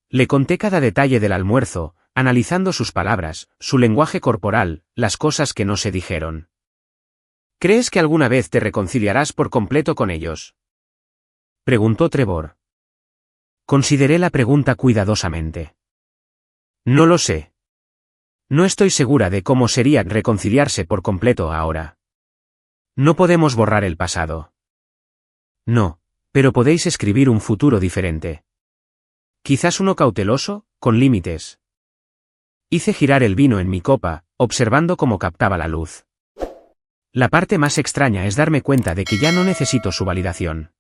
Le conté cada detalle del almuerzo, analizando sus palabras, su lenguaje corporal, las cosas que no se dijeron. ¿Crees que alguna vez te reconciliarás por completo con ellos?, preguntó Trevor. Consideré la pregunta cuidadosamente. No lo sé. No estoy segura de cómo sería reconciliarse por completo ahora. No podemos borrar el pasado. No, pero podéis escribir un futuro diferente. Quizás uno cauteloso, con límites. Hice girar el vino en mi copa, observando cómo captaba la luz. La parte más extraña es darme cuenta de que ya no necesito su validación.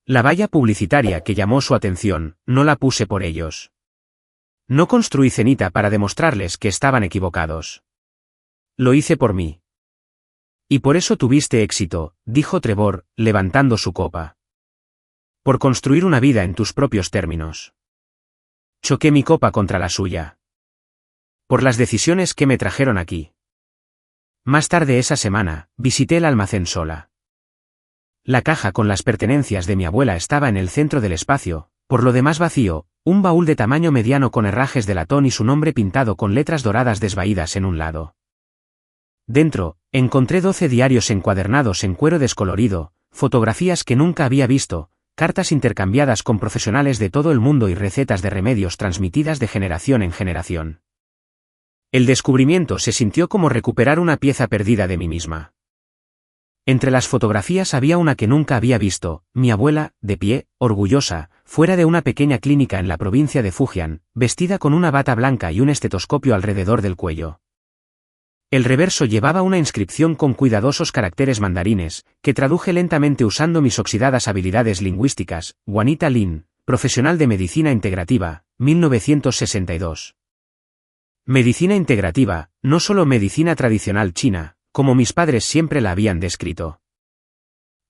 La valla publicitaria que llamó su atención, no la puse por ellos. No construí Cenita para demostrarles que estaban equivocados. Lo hice por mí. Y por eso tuviste éxito, dijo Trevor, levantando su copa. Por construir una vida en tus propios términos. Choqué mi copa contra la suya. Por las decisiones que me trajeron aquí. Más tarde esa semana, visité el almacén sola. La caja con las pertenencias de mi abuela estaba en el centro del espacio, por lo demás vacío, un baúl de tamaño mediano con herrajes de latón y su nombre pintado con letras doradas desvaídas en un lado. Dentro, encontré 12 diarios encuadernados en cuero descolorido, fotografías que nunca había visto, cartas intercambiadas con profesionales de todo el mundo y recetas de remedios transmitidas de generación en generación. El descubrimiento se sintió como recuperar una pieza perdida de mí misma. Entre las fotografías había una que nunca había visto, mi abuela, de pie, orgullosa, fuera de una pequeña clínica en la provincia de Fujian, vestida con una bata blanca y un estetoscopio alrededor del cuello. El reverso llevaba una inscripción con cuidadosos caracteres mandarines, que traduje lentamente usando mis oxidadas habilidades lingüísticas. Juanita Lin, profesional de medicina integrativa, 1962. Medicina integrativa, no solo medicina tradicional china, como mis padres siempre la habían descrito.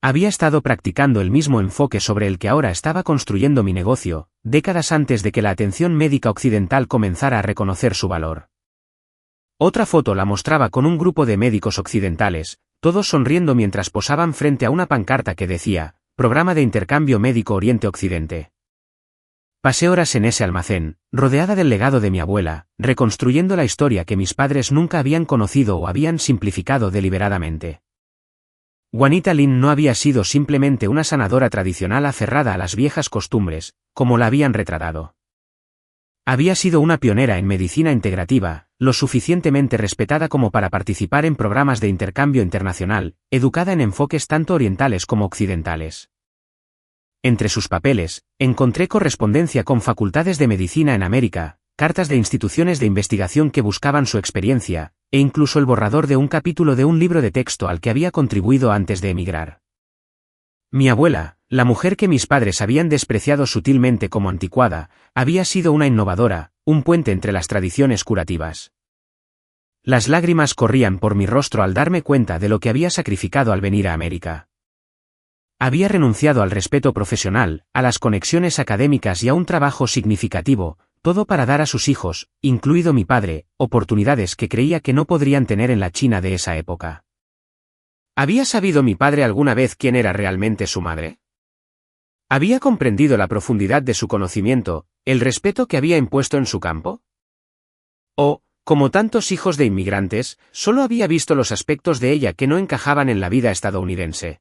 Había estado practicando el mismo enfoque sobre el que ahora estaba construyendo mi negocio, décadas antes de que la atención médica occidental comenzara a reconocer su valor. Otra foto la mostraba con un grupo de médicos occidentales, todos sonriendo mientras posaban frente a una pancarta que decía, Programa de Intercambio Médico Oriente-Occidente. Pasé horas en ese almacén, rodeada del legado de mi abuela, reconstruyendo la historia que mis padres nunca habían conocido o habían simplificado deliberadamente. Juanita Lin no había sido simplemente una sanadora tradicional aferrada a las viejas costumbres, como la habían retratado. Había sido una pionera en medicina integrativa, lo suficientemente respetada como para participar en programas de intercambio internacional, educada en enfoques tanto orientales como occidentales. Entre sus papeles, encontré correspondencia con facultades de medicina en América, cartas de instituciones de investigación que buscaban su experiencia, e incluso el borrador de un capítulo de un libro de texto al que había contribuido antes de emigrar. Mi abuela, la mujer que mis padres habían despreciado sutilmente como anticuada, había sido una innovadora, un puente entre las tradiciones curativas. Las lágrimas corrían por mi rostro al darme cuenta de lo que había sacrificado al venir a América. Había renunciado al respeto profesional, a las conexiones académicas y a un trabajo significativo, todo para dar a sus hijos, incluido mi padre, oportunidades que creía que no podrían tener en la China de esa época. ¿Había sabido mi padre alguna vez quién era realmente su madre? ¿Había comprendido la profundidad de su conocimiento, el respeto que había impuesto en su campo? ¿O, como tantos hijos de inmigrantes, solo había visto los aspectos de ella que no encajaban en la vida estadounidense?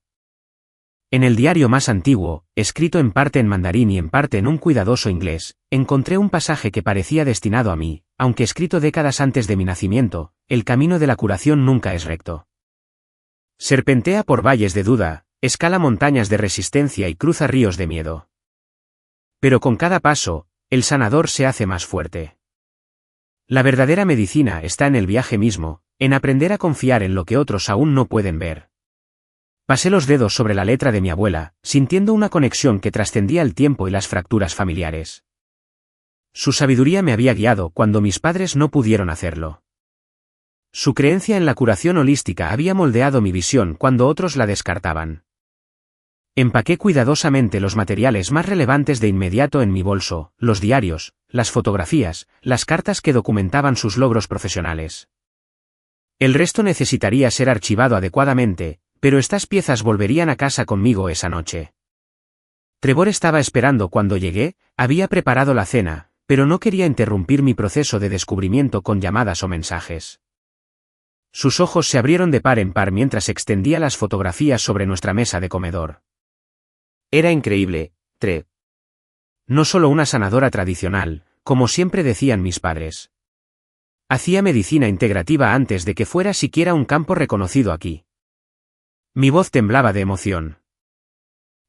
En el diario más antiguo, escrito en parte en mandarín y en parte en un cuidadoso inglés, encontré un pasaje que parecía destinado a mí, aunque escrito décadas antes de mi nacimiento, el camino de la curación nunca es recto. Serpentea por valles de duda, escala montañas de resistencia y cruza ríos de miedo. Pero con cada paso, el sanador se hace más fuerte. La verdadera medicina está en el viaje mismo, en aprender a confiar en lo que otros aún no pueden ver. Pasé los dedos sobre la letra de mi abuela, sintiendo una conexión que trascendía el tiempo y las fracturas familiares. Su sabiduría me había guiado cuando mis padres no pudieron hacerlo. Su creencia en la curación holística había moldeado mi visión cuando otros la descartaban. Empaqué cuidadosamente los materiales más relevantes de inmediato en mi bolso, los diarios, las fotografías, las cartas que documentaban sus logros profesionales. El resto necesitaría ser archivado adecuadamente, pero estas piezas volverían a casa conmigo esa noche. Trevor estaba esperando cuando llegué, había preparado la cena, pero no quería interrumpir mi proceso de descubrimiento con llamadas o mensajes. Sus ojos se abrieron de par en par mientras extendía las fotografías sobre nuestra mesa de comedor. Era increíble, Trev. No solo una sanadora tradicional, como siempre decían mis padres. Hacía medicina integrativa antes de que fuera siquiera un campo reconocido aquí. Mi voz temblaba de emoción.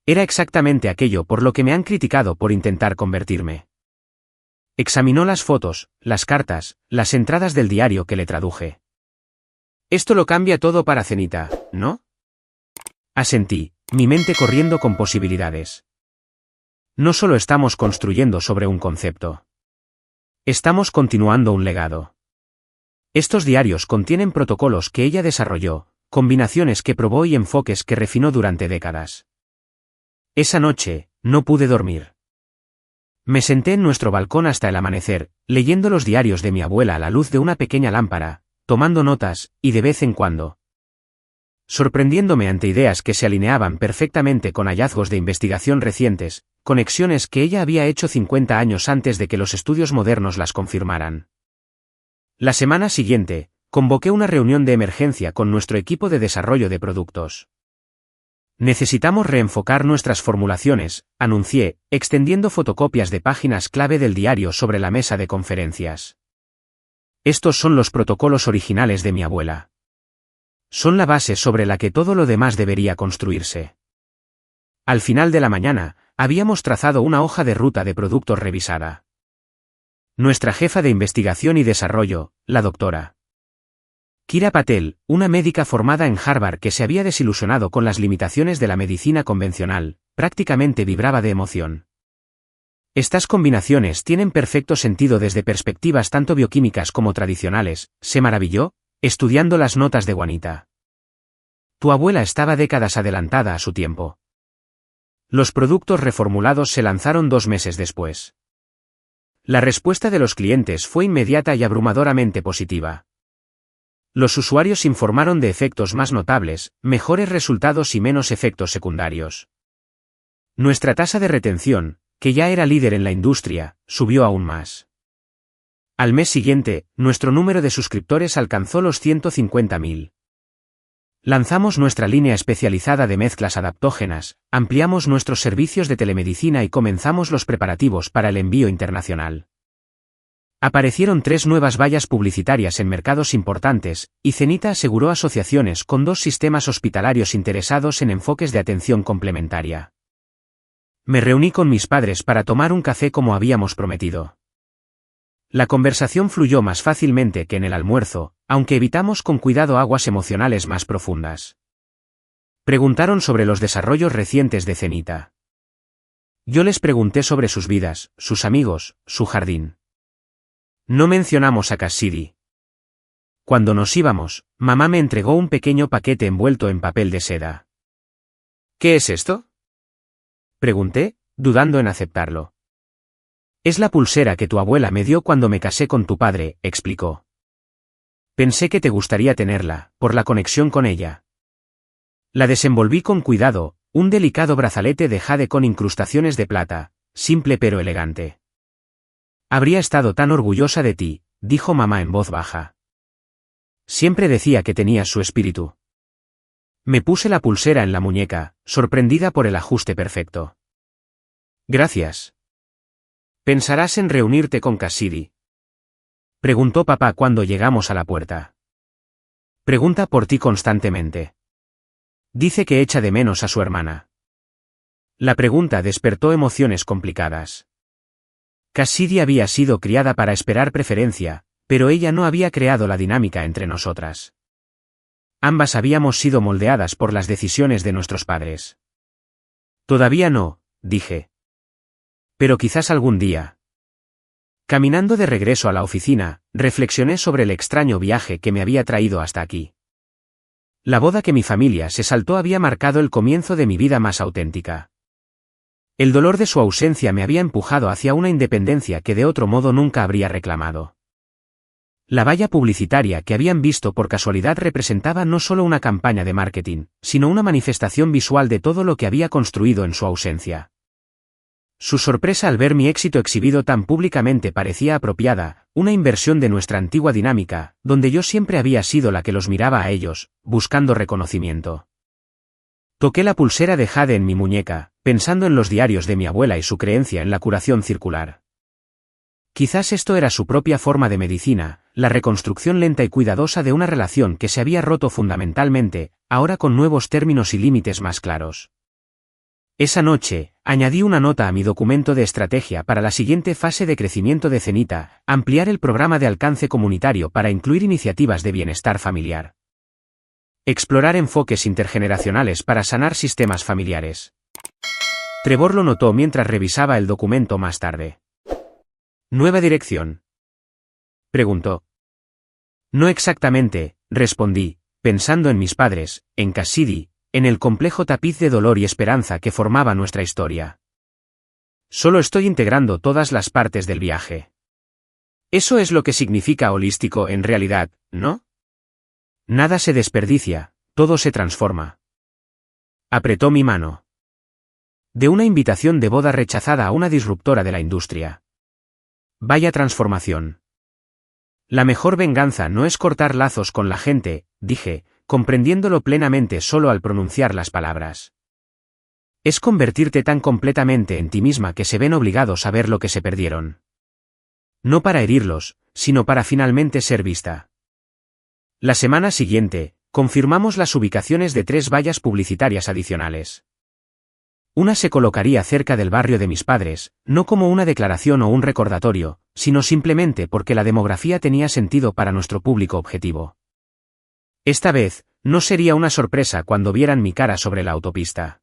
Era exactamente aquello por lo que me han criticado por intentar convertirme. Examinó las fotos, las cartas, las entradas del diario que le traduje. Esto lo cambia todo para Zenita, ¿no? Asentí, mi mente corriendo con posibilidades. No solo estamos construyendo sobre un concepto. Estamos continuando un legado. Estos diarios contienen protocolos que ella desarrolló, combinaciones que probó y enfoques que refinó durante décadas. Esa noche, no pude dormir. Me senté en nuestro balcón hasta el amanecer, leyendo los diarios de mi abuela a la luz de una pequeña lámpara, tomando notas, y de vez en cuando, sorprendiéndome ante ideas que se alineaban perfectamente con hallazgos de investigación recientes, conexiones que ella había hecho 50 años antes de que los estudios modernos las confirmaran. La semana siguiente, convoqué una reunión de emergencia con nuestro equipo de desarrollo de productos. Necesitamos reenfocar nuestras formulaciones, anuncié, extendiendo fotocopias de páginas clave del diario sobre la mesa de conferencias. Estos son los protocolos originales de mi abuela. Son la base sobre la que todo lo demás debería construirse. Al final de la mañana, habíamos trazado una hoja de ruta de productos revisada. Nuestra jefa de investigación y desarrollo, la doctora Kira Patel, una médica formada en Harvard que se había desilusionado con las limitaciones de la medicina convencional, prácticamente vibraba de emoción. Estas combinaciones tienen perfecto sentido desde perspectivas tanto bioquímicas como tradicionales, se maravilló, estudiando las notas de Juanita. Tu abuela estaba décadas adelantada a su tiempo. Los productos reformulados se lanzaron 2 meses después. La respuesta de los clientes fue inmediata y abrumadoramente positiva. Los usuarios informaron de efectos más notables, mejores resultados y menos efectos secundarios. Nuestra tasa de retención, que ya era líder en la industria, subió aún más. Al mes siguiente, nuestro número de suscriptores alcanzó los 150.000. Lanzamos nuestra línea especializada de mezclas adaptógenas, ampliamos nuestros servicios de telemedicina y comenzamos los preparativos para el envío internacional. Aparecieron 3 nuevas vallas publicitarias en mercados importantes, y Zenita aseguró asociaciones con 2 sistemas hospitalarios interesados en enfoques de atención complementaria. Me reuní con mis padres para tomar un café como habíamos prometido. La conversación fluyó más fácilmente que en el almuerzo, aunque evitamos con cuidado aguas emocionales más profundas. Preguntaron sobre los desarrollos recientes de Zenita. Yo les pregunté sobre sus vidas, sus amigos, su jardín. No mencionamos a Cassidy. Cuando nos íbamos, mamá me entregó un pequeño paquete envuelto en papel de seda. ¿Qué es esto?, pregunté, dudando en aceptarlo. Es la pulsera que tu abuela me dio cuando me casé con tu padre, explicó. Pensé que te gustaría tenerla, por la conexión con ella. La desenvolví con cuidado, un delicado brazalete de jade con incrustaciones de plata, simple pero elegante. Habría estado tan orgullosa de ti, dijo mamá en voz baja. Siempre decía que tenías su espíritu. Me puse la pulsera en la muñeca, sorprendida por el ajuste perfecto. Gracias. ¿Pensarás en reunirte con Cassidy?, preguntó papá cuando llegamos a la puerta. Pregunta por ti constantemente. Dice que echa de menos a su hermana. La pregunta despertó emociones complicadas. Cassidy había sido criada para esperar preferencia, pero ella no había creado la dinámica entre nosotras. Ambas habíamos sido moldeadas por las decisiones de nuestros padres. Todavía no, dije. Pero quizás algún día. Caminando de regreso a la oficina, reflexioné sobre el extraño viaje que me había traído hasta aquí. La boda que mi familia se saltó había marcado el comienzo de mi vida más auténtica. El dolor de su ausencia me había empujado hacia una independencia que de otro modo nunca habría reclamado. La valla publicitaria que habían visto por casualidad representaba no solo una campaña de marketing, sino una manifestación visual de todo lo que había construido en su ausencia. Su sorpresa al ver mi éxito exhibido tan públicamente parecía apropiada, una inversión de nuestra antigua dinámica, donde yo siempre había sido la que los miraba a ellos, buscando reconocimiento. Toqué la pulsera de jade en mi muñeca, pensando en los diarios de mi abuela y su creencia en la curación circular. Quizás esto era su propia forma de medicina, la reconstrucción lenta y cuidadosa de una relación que se había roto fundamentalmente, ahora con nuevos términos y límites más claros. Esa noche, añadí una nota a mi documento de estrategia para la siguiente fase de crecimiento de Zenita: ampliar el programa de alcance comunitario para incluir iniciativas de bienestar familiar. Explorar enfoques intergeneracionales para sanar sistemas familiares. Trevor lo notó mientras revisaba el documento más tarde. ¿Nueva dirección?, preguntó. No exactamente, respondí, pensando en mis padres, en Cassidy, en el complejo tapiz de dolor y esperanza que formaba nuestra historia. Solo estoy integrando todas las partes del viaje. Eso es lo que significa holístico en realidad, ¿no? Nada se desperdicia, todo se transforma. Apretó mi mano. De una invitación de boda rechazada a una disruptora de la industria. Vaya transformación. La mejor venganza no es cortar lazos con la gente, dije, comprendiéndolo plenamente solo al pronunciar las palabras. Es convertirte tan completamente en ti misma que se ven obligados a ver lo que se perdieron. No para herirlos, sino para finalmente ser vista. La semana siguiente, confirmamos las ubicaciones de 3 vallas publicitarias adicionales. Una se colocaría cerca del barrio de mis padres, no como una declaración o un recordatorio, sino simplemente porque la demografía tenía sentido para nuestro público objetivo. Esta vez, no sería una sorpresa cuando vieran mi cara sobre la autopista.